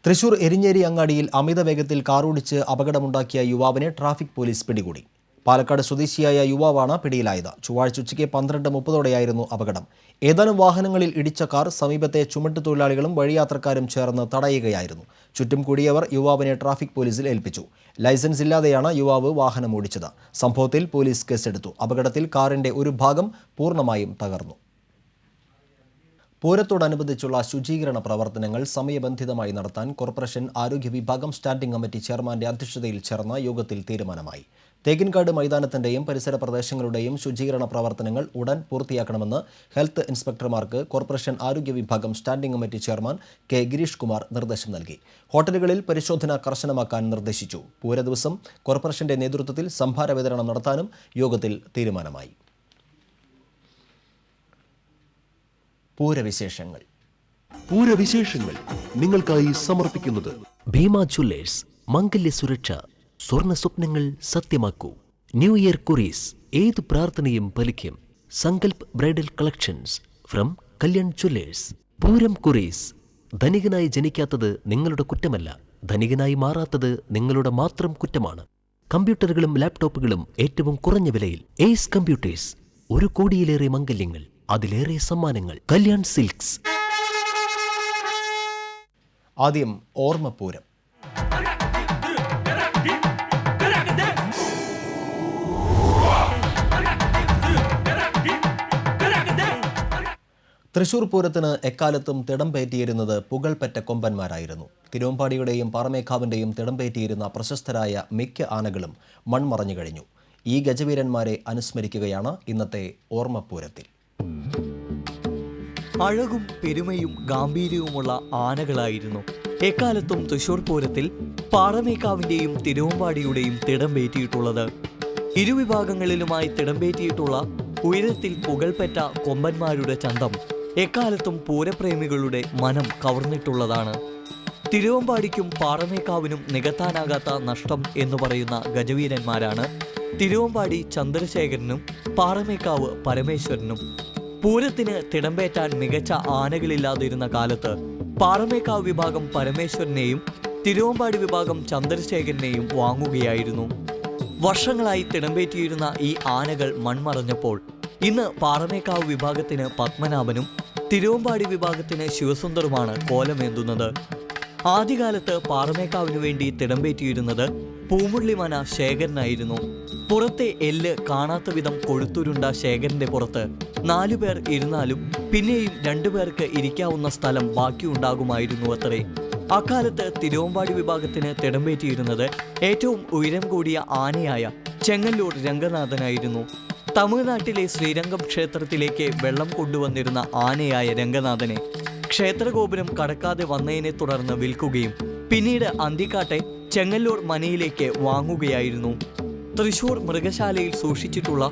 തൃശൂർ എരിഞ്ഞേരി അങ്ങാടിയിൽ അമിത വേഗത്തിൽ കാറോടിച്ച് അപകടമുണ്ടാക്കിയ യുവാവിനെ ട്രാഫിക് പോലീസ് പിടികൂടി. പാലക്കാട് സ്വദേശിയായ യുവാവാണ് പിടിയിലായത്. ചൊവ്വാഴ്ച ഉച്ചയ്ക്ക് 12:30 അപകടം. ഏതാനും വാഹനങ്ങളിൽ ഇടിച്ച കാർ സമീപത്തെ ചുമട്ടുതൊഴിലാളികളും വഴിയാത്രക്കാരും ചേർന്ന് തടയുകയായിരുന്നു. ചുറ്റും കൂടിയവർ യുവാവിനെ ട്രാഫിക് പോലീസിൽ ഏൽപ്പിച്ചു. ലൈസൻസ് ഇല്ലാതെയാണ് യുവാവ് വാഹനം ഓടിച്ചത്. സംഭവത്തിൽ പോലീസ് കേസെടുത്തു. അപകടത്തിൽ കാറിന്റെ ഒരു ഭാഗം പൂർണ്ണമായും തകർന്നു. പൂരത്തോടനുബന്ധിച്ചുള്ള ശുചീകരണ പ്രവർത്തനങ്ങൾ സമയബന്ധിതമായി നടത്താൻ കോർപ്പറേഷൻ ആരോഗ്യ വിഭാഗം സ്റ്റാൻഡിംഗ് കമ്മിറ്റി ചെയർമാന്റെ അധ്യക്ഷതയിൽ ചേർന്ന യോഗത്തിൽ തീരുമാനമായി. തേക്കിൻകാട് മൈതാനത്തിന്റെയും പരിസര പ്രദേശങ്ങളുടെയും ശുചീകരണ പ്രവർത്തനങ്ങൾ ഉടൻ പൂർത്തിയാക്കണമെന്ന് ഹെൽത്ത് ഇൻസ്പെക്ടർമാർക്ക് കോർപ്പറേഷൻ ആരോഗ്യ വിഭാഗം standing committee chairman K Girish Kumar നിർദ്ദേശം നൽകി. ഹോട്ടലുകളിൽ പരിശോധന കർശനമാക്കാൻ നിർദ്ദേശിച്ചു. പൂരദിവസം കോർപ്പറേഷന്റെ നേതൃത്വത്തിൽ സംഭാര വിതരണം നടത്താനും യോഗത്തിൽ തീരുമാനമായി. പൂരവിശേഷങ്ങൾ നിങ്ങൾക്കായി സമർപ്പിക്കുന്നത് ഭീമ ജ്വല്ലേഴ്സ്. മംഗല്യ സുരക്ഷ, സ്വർണ്ണ സ്വപ്നങ്ങൾ സത്യമാക്കൂ. ന്യൂ ഇയർ കുറീസ്, ഏതു പ്രാർത്ഥനയും ഫലിക്കും. Sankalp bridal collections from Kalyan jewellers. Pooram Kuries. ധനികനായി ജനിക്കാത്തത് നിങ്ങളുടെ കുറ്റമല്ല, ധനികനായി മാറാത്തത് നിങ്ങളുടെ മാത്രം കുറ്റമാണ്. കമ്പ്യൂട്ടറുകളും ലാപ്ടോപ്പുകളും ഏറ്റവും കുറഞ്ഞ വിലയിൽ. Ace computers. 1 കോടിയിലേറെ മംഗല്യങ്ങൾ, അതിലേറെ സമ്മാനങ്ങൾ. കല്യാൺ സിൽക്സ്. ആദ്യം ഓർമ്മപ്പൂരം. തൃശൂർ പൂരത്തിന് എക്കാലത്തും തിടംപേറ്റിയിരുന്നത് പുകൾപെറ്റ കൊമ്പന്മാരായിരുന്നു. തിരുവമ്പാടിയുടെയും പാറമേക്കാവിന്റെയും തിടംപേറ്റിയിരുന്ന പ്രശസ്തരായ മിക്ക ആനകളും മൺമറഞ്ഞു കഴിഞ്ഞു. ഈ ഗജവീരന്മാരെ അനുസ്മരിക്കുകയാണ് ഇന്നത്തെ ഓർമ്മപ്പൂരത്തിൽ. അഴകും പെരുമയും ഗാംഭീര്യവുമുള്ള ആനകളായിരുന്നു എക്കാലത്തും തൃശൂർ പൂരത്തിൽ പാറമേക്കാവിന്റെയും തിരുവമ്പാടിയുടെയും തിടംപേറ്റിയിട്ടുള്ളത്. ഇരുവിഭാഗങ്ങളിലുമായി തിടംപേറ്റിയിട്ടുള്ള ഉയരത്തിൽ പുകൾപെറ്റ കൊമ്പന്മാരുടെ ചന്തം എക്കാലത്തും പൂരപ്രേമികളുടെ മനം കവർന്നിട്ടുള്ളതാണ്. തിരുവമ്പാടിക്കും പാറമേക്കാവിനും നികത്താനാകാത്ത നഷ്ടം എന്ന് പറയുന്ന ഗജവീരന്മാരാണ് തിരുവമ്പാടി ചന്ദ്രശേഖരനും പാറമേക്കാവ് പരമേശ്വരനും. പൂരത്തിന് തിടംപേറ്റാൻ മികച്ച ആനകളില്ലാതിരുന്ന കാലത്ത് പാറമേക്കാവ് വിഭാഗം പരമേശ്വരനെയും തിരുവമ്പാടി വിഭാഗം ചന്ദ്രശേഖരനെയും വാങ്ങുകയായിരുന്നു. വർഷങ്ങളായി തിടംപേറ്റിയിരുന്ന ഈ ആനകൾ മൺമറഞ്ഞപ്പോൾ ഇന്ന് പാറമേക്കാവ് വിഭാഗത്തിന് പത്മനാഭനും തിരുവമ്പാടി വിഭാഗത്തിന് ശിവസുന്ദറുമാണ് കോലമേന്തുന്നത്. ആദ്യകാലത്ത് പാറമേക്കാവിനു വേണ്ടി തിടംപേറ്റിയിരുന്നത് പൂമുള്ളിമന ശേഖരനായിരുന്നു. പുറത്തെ എല്ല് കാണാത്ത വിധം കൊഴുത്തുരുണ്ട ശേഖരന്റെ പുറത്ത് 4 പേർ ഇരുന്നാലും പിന്നെയും 2 പേർക്ക് ഇരിക്കാവുന്ന സ്ഥലം ബാക്കിയുണ്ടാകുമായിരുന്നു അത്രേ. അക്കാലത്ത് തിരുവമ്പാടി വിഭാഗത്തിന് തിടംപേറ്റിയിരുന്നത് ഏറ്റവും ഉയരം കൂടിയ ആനയായ ചെങ്ങല്ലൂർ രംഗനാഥനായിരുന്നു. തമിഴ്നാട്ടിലെ ശ്രീരംഗം ക്ഷേത്രത്തിലേക്ക് വെള്ളം കൊണ്ടുവന്നിരുന്ന ആനയായ രംഗനാഥനെ ക്ഷേത്രഗോപുരം കടക്കാതെ വന്നതിനെ തുടർന്ന് വിൽക്കുകയും പിന്നീട് അന്തിക്കാട്ടെ ചെങ്ങല്ലൂർ മനയിലേക്ക് വാങ്ങുകയായിരുന്നു. തൃശൂർ മൃഗശാലയിൽ സൂക്ഷിച്ചിട്ടുള്ള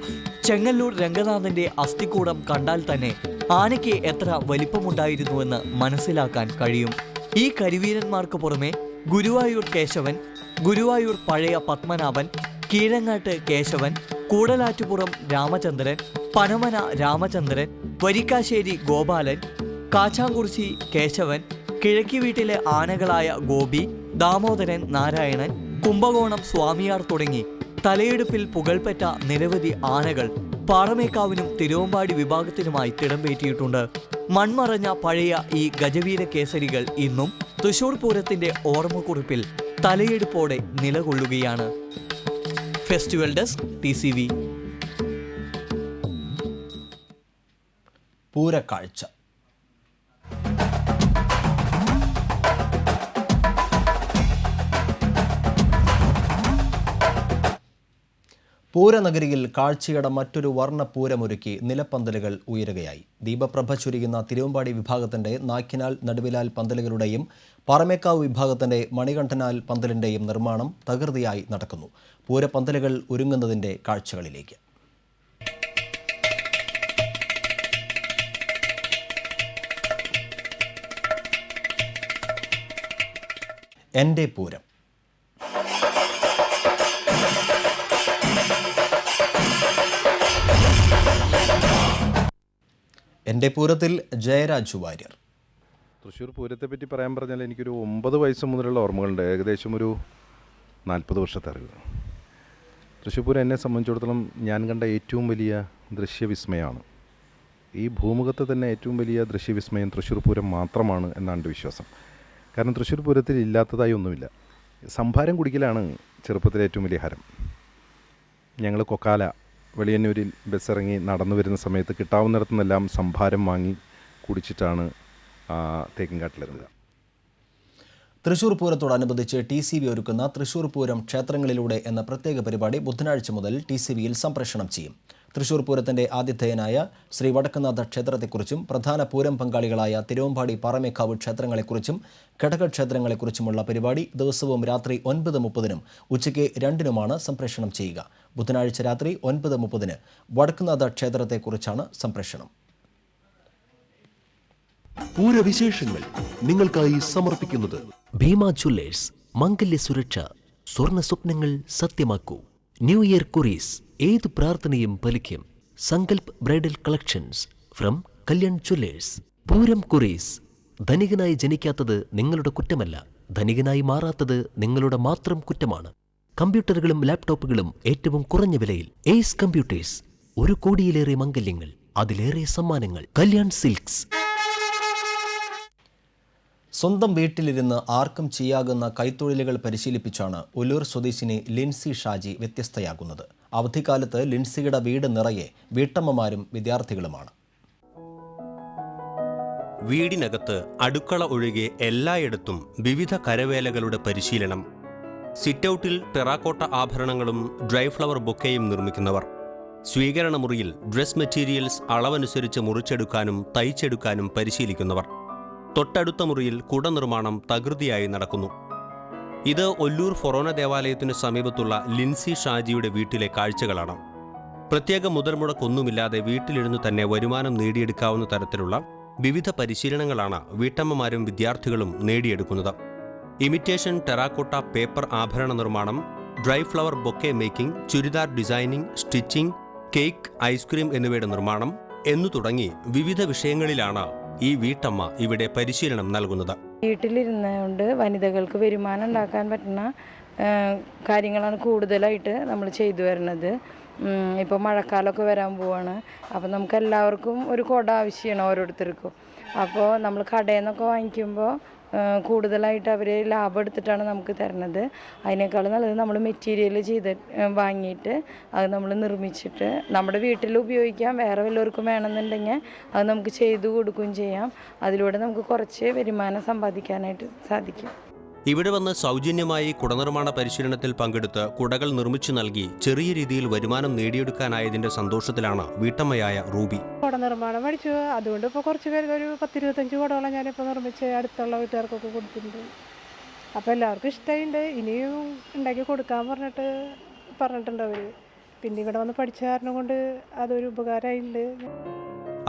ചെങ്ങല്ലൂർ രംഗനാഥന്റെ അസ്ഥികൂടം കണ്ടാൽ തന്നെ ആനയ്ക്ക് എത്ര വലിപ്പമുണ്ടായിരുന്നുവെന്ന് മനസ്സിലാക്കാൻ കഴിയും. ഈ കരിവീരന്മാർക്ക് പുറമെ ഗുരുവായൂർ കേശവൻ, ഗുരുവായൂർ പഴയ പത്മനാഭൻ, കീഴങ്ങാട്ട് കേശവൻ, കൂടലാറ്റുപുറം രാമചന്ദ്രൻ, പനമന രാമചന്ദ്രൻ, വരിക്കാശ്ശേരി ഗോപാലൻ, കാച്ചാങ്കുറിശി കേശവൻ, കിഴക്കി വീട്ടിലെ ആനകളായ ഗോപി, ദാമോദരൻ നാരായണൻ, കുംഭകോണം സ്വാമിയാർ തുടങ്ങി തലയെടുപ്പിൽ പുകൾപെറ്റ നിരവധി ആനകൾ പാറമേക്കാവിനും തിരുവമ്പാടി വിഭാഗത്തിനുമായി തിടംപേറ്റിയിട്ടുണ്ട്. മൺമറഞ്ഞ പഴയ ഈ ഗജവീര കേസരികൾ ഇന്നും തൃശൂർ പൂരത്തിന്റെ ഓർമ്മക്കുറിപ്പിൽ തലയെടുപ്പോടെ നിലകൊള്ളുകയാണ്. Festival desk TCV. പൂരക്കാഴ്ച. പൂരനഗരിയിൽ കാഴ്ചയുടെ മറ്റൊരു വർണ്ണപൂരമൊരുക്കി നിലപ്പന്തലുകൾ ഉയരുകയായി. ദീപപ്രഭ ചുരിയുന്ന തിരുവമ്പാടി വിഭാഗത്തിന്റെ നാക്കിനാൽ നടുവിലാൽ പന്തലുകളുടെയും പാറമേക്കാവ് വിഭാഗത്തിന്റെ മണികണ്ഠനാൽ പന്തലിന്റെയും നിർമ്മാണം തകൃതിയായി നടക്കുന്നു. പൂരപ്പന്തലുകൾ ഒരുങ്ങുന്നതിന്റെ കാഴ്ചകളിലേക്ക്. എൻ്റെ പൂരം. എൻ്റെ പൂരത്തിൽ ജയരാജ് വാര്യർ. തൃശ്ശൂർ പൂരത്തെ പറ്റി പറയാൻ പറഞ്ഞാൽ എനിക്കൊരു 9 വയസ്സ് മുതലുള്ള ഓർമ്മകളുണ്ട്. ഏകദേശം ഒരു 40 വർഷത്തെ അറിവ്. തൃശ്ശൂർ പൂരം എന്നെ സംബന്ധിച്ചിടത്തോളം ഞാൻ കണ്ട ഏറ്റവും വലിയ ദൃശ്യവിസ്മയമാണ്. ഈ ഭൂമുഖത്തെ തന്നെ ഏറ്റവും വലിയ ദൃശ്യവിസ്മയം തൃശ്ശൂർ പൂരം മാത്രമാണ് എന്നാണ് എൻ്റെ വിശ്വാസം. കാരണം തൃശ്ശൂർ പൂരത്തിൽ ഇല്ലാത്തതായി ഒന്നുമില്ല. സംഭാരം കുടിക്കലാണ് ചെറുപ്പത്തിലെ ഏറ്റവും വലിയ ഹരം. ഞങ്ങൾ കൊക്കാല വെളിയന്നൂരിൽ ബസ്സിറങ്ങി നടന്നു വരുന്ന സമയത്ത് കിട്ടാവുന്നിടത്തു നിന്നെല്ലാം സംഭാരം വാങ്ങി കുടിച്ചിട്ടാണ് തേക്കിൻകാട്ടിലിരുന്നത്. തൃശൂർ പൂരത്തോടനുബന്ധിച്ച് TCV ഒരുക്കുന്ന തൃശൂർ പൂരം ക്ഷേത്രങ്ങളിലൂടെ എന്ന പ്രത്യേക പരിപാടി ബുധനാഴ്ച മുതൽ TCVയിൽ സംപ്രേഷണം ചെയ്യും. തൃശൂർ പൂരത്തിന്റെ ആതിഥേയനായ ശ്രീ വടക്കുംനാഥ ക്ഷേത്രത്തെക്കുറിച്ചും പ്രധാന പൂരം പങ്കാളികളായ തിരുവമ്പാടി പാറമേക്കാവ് ക്ഷേത്രങ്ങളെക്കുറിച്ചും ഘടകക്ഷേത്രങ്ങളെക്കുറിച്ചുമുള്ള പരിപാടി ദിവസവും രാത്രി 9:30 ഉച്ചയ്ക്ക് 2 സംപ്രേഷണം ചെയ്യുക. ബുധനാഴ്ച രാത്രി 9:30 വടക്കുംനാഥ ക്ഷേത്രത്തെക്കുറിച്ചാണ് സംപ്രേഷണം. പൂരവിശേഷങ്ങൾ നിങ്ങൾക്കായി സമർപ്പിക്കുന്നത് ഭീമ ജ്വല്ലേഴ്സ്. മംഗല്യ സുരക്ഷ, സ്വർണ്ണ സ്വപ്നങ്ങൾ സത്യമാക്കൂ. ന്യൂ ഇയർ കുറീസ്, ഏത് പ്രാർത്ഥനയും ഫലിക്കും. Sankalp bridal collections from Kalyan jewellers. Pooram Kuries. ധനികനായി ജനിക്കാത്തത് നിങ്ങളുടെ കുറ്റമല്ല, ധനികനായി മാറാത്തത് നിങ്ങളുടെ മാത്രം കുറ്റമാണ്. കമ്പ്യൂട്ടറുകളും ലാപ്ടോപ്പുകളും ഏറ്റവും കുറഞ്ഞ വിലയിൽ. Ace computers. 1 കോടിയിലേറെ മംഗല്യങ്ങൾ, അതിലേറെ സമ്മാനങ്ങൾ. കല്യാൺ സിൽക്സ്. സ്വന്തം വീട്ടിലിരുന്ന് ആർക്കും ചെയ്യാകുന്ന കൈത്തൊഴിലുകൾ പരിശീലിപ്പിച്ചാണ് ഒല്ലൂർ സ്വദേശിനി ലിൻസി ഷാജി വ്യത്യസ്തയാകുന്നത്. അവധിക്കാലത്ത് ലിൻസിയുടെ വീട് നിറയെ വീട്ടമ്മമാരും വിദ്യാർത്ഥികളുമാണ്. വീടിനകത്ത് അടുക്കള ഒഴികെ എല്ലായിടത്തും വിവിധ കരവേലകളുടെ പരിശീലനം. സിറ്റൌട്ടിൽ ടെറാക്കോട്ട ആഭരണങ്ങളും ഡ്രൈ ഫ്ലവർ ബൊക്കെയും നിർമ്മിക്കുന്നവർ. സ്വീകരണ മുറിയിൽ ഡ്രസ് മെറ്റീരിയൽസ് അളവനുസരിച്ച് മുറിച്ചെടുക്കാനും തയ്ച്ചെടുക്കാനും പരിശീലിക്കുന്നവർ. തൊട്ടടുത്ത മുറിയിൽ കുട നിർമ്മാണം തകൃതിയായി നടക്കുന്നു. ഇത് ഒല്ലൂർ ഫൊറോന ദേവാലയത്തിനു സമീപത്തുള്ള ലിൻസി ഷാജിയുടെ വീട്ടിലെ കാഴ്ചകളാണ്. പ്രത്യേക മുതൽമുടക്കൊന്നുമില്ലാതെ വീട്ടിലിരുന്നു തന്നെ വരുമാനം നേടിയെടുക്കാവുന്ന തരത്തിലുള്ള വിവിധ പരിശീലനങ്ങളാണ് വീട്ടമ്മമാരും വിദ്യാർത്ഥികളും നേടിയെടുക്കുന്നത്. ഇമിറ്റേഷൻ ടെറാക്കോട്ട പേപ്പർ ആഭരണ നിർമ്മാണം, dry flower bouquet making, churidar designing, stitching, cake, ice cream എന്നിവയുടെ നിർമ്മാണം എന്നു തുടങ്ങി വിവിധ വിഷയങ്ങളിലാണ് ഈ വീട്ടമ്മ ഇവിടെ പരിശീലനം നൽകുന്നത്. വീട്ടിലിരുന്നുകൊണ്ട് വനിതകൾക്ക് വരുമാനം ഉണ്ടാക്കാൻ പറ്റുന്ന കാര്യങ്ങളാണ് കൂടുതലായിട്ട് നമ്മൾ ചെയ്തു വരുന്നത്. ഇപ്പോൾ മഴക്കാലമൊക്കെ വരാൻ പോവാണ്. അപ്പോൾ നമുക്ക് എല്ലാവർക്കും ഒരു കുട ആവശ്യമാണ് ഓരോരുത്തർക്കും. അപ്പോൾ നമ്മൾ കടയിൽ നിന്നൊക്കെ വാങ്ങിക്കുമ്പോൾ കൂടുതലായിട്ട് അവർ ലാഭം എടുത്തിട്ടാണ് നമുക്ക് തരുന്നത്. അതിനേക്കാളും നല്ലത് നമ്മൾ മെറ്റീരിയൽ വാങ്ങിയിട്ട് അത് നമ്മൾ നിർമ്മിച്ചിട്ട് നമ്മുടെ വീട്ടിൽ ഉപയോഗിക്കാം. വേറെ വല്ലവർക്കും വേണമെന്നുണ്ടെങ്കിൽ അത് നമുക്ക് ചെയ്തു കൊടുക്കുകയും ചെയ്യാം. അതിലൂടെ നമുക്ക് കുറച്ച് വരുമാനം സമ്പാദിക്കാനായിട്ട് സാധിക്കും. ഇവിടെ വന്ന് സൗജന്യമായി കുടനിർമ്മാണ പരിശീലനത്തിൽ പങ്കെടുത്ത് കുടകൾ നിർമ്മിച്ചു നൽകി ചെറിയ രീതിയിൽ വരുമാനം നേടിയെടുക്കാനായതിന്റെ സന്തോഷത്തിലാണ് വീട്ടമ്മയായ റൂബി. കുട നിർമ്മാണം പഠിച്ചു. അതുകൊണ്ട് ഇപ്പോൾ കുറച്ച് പേർക്ക് ഒരു 10-25 കുടകളെ ഞാനിപ്പോൾ നിർമ്മിച്ച് അടുത്തുള്ള വീട്ടുകാർക്കൊക്കെ കൊടുത്തിട്ടുണ്ട്. അപ്പോൾ എല്ലാവർക്കും ഇഷ്ടമായിട്ടുണ്ട്. ഇനിയും ഉണ്ടാക്കി കൊടുക്കാൻ പറഞ്ഞിട്ടുണ്ട് അവർ. പിന്നെ ഇവിടെ വന്ന് പഠിച്ച കാരണം കൊണ്ട് അതൊരു ഉപകാരമായിട്ടുണ്ട്.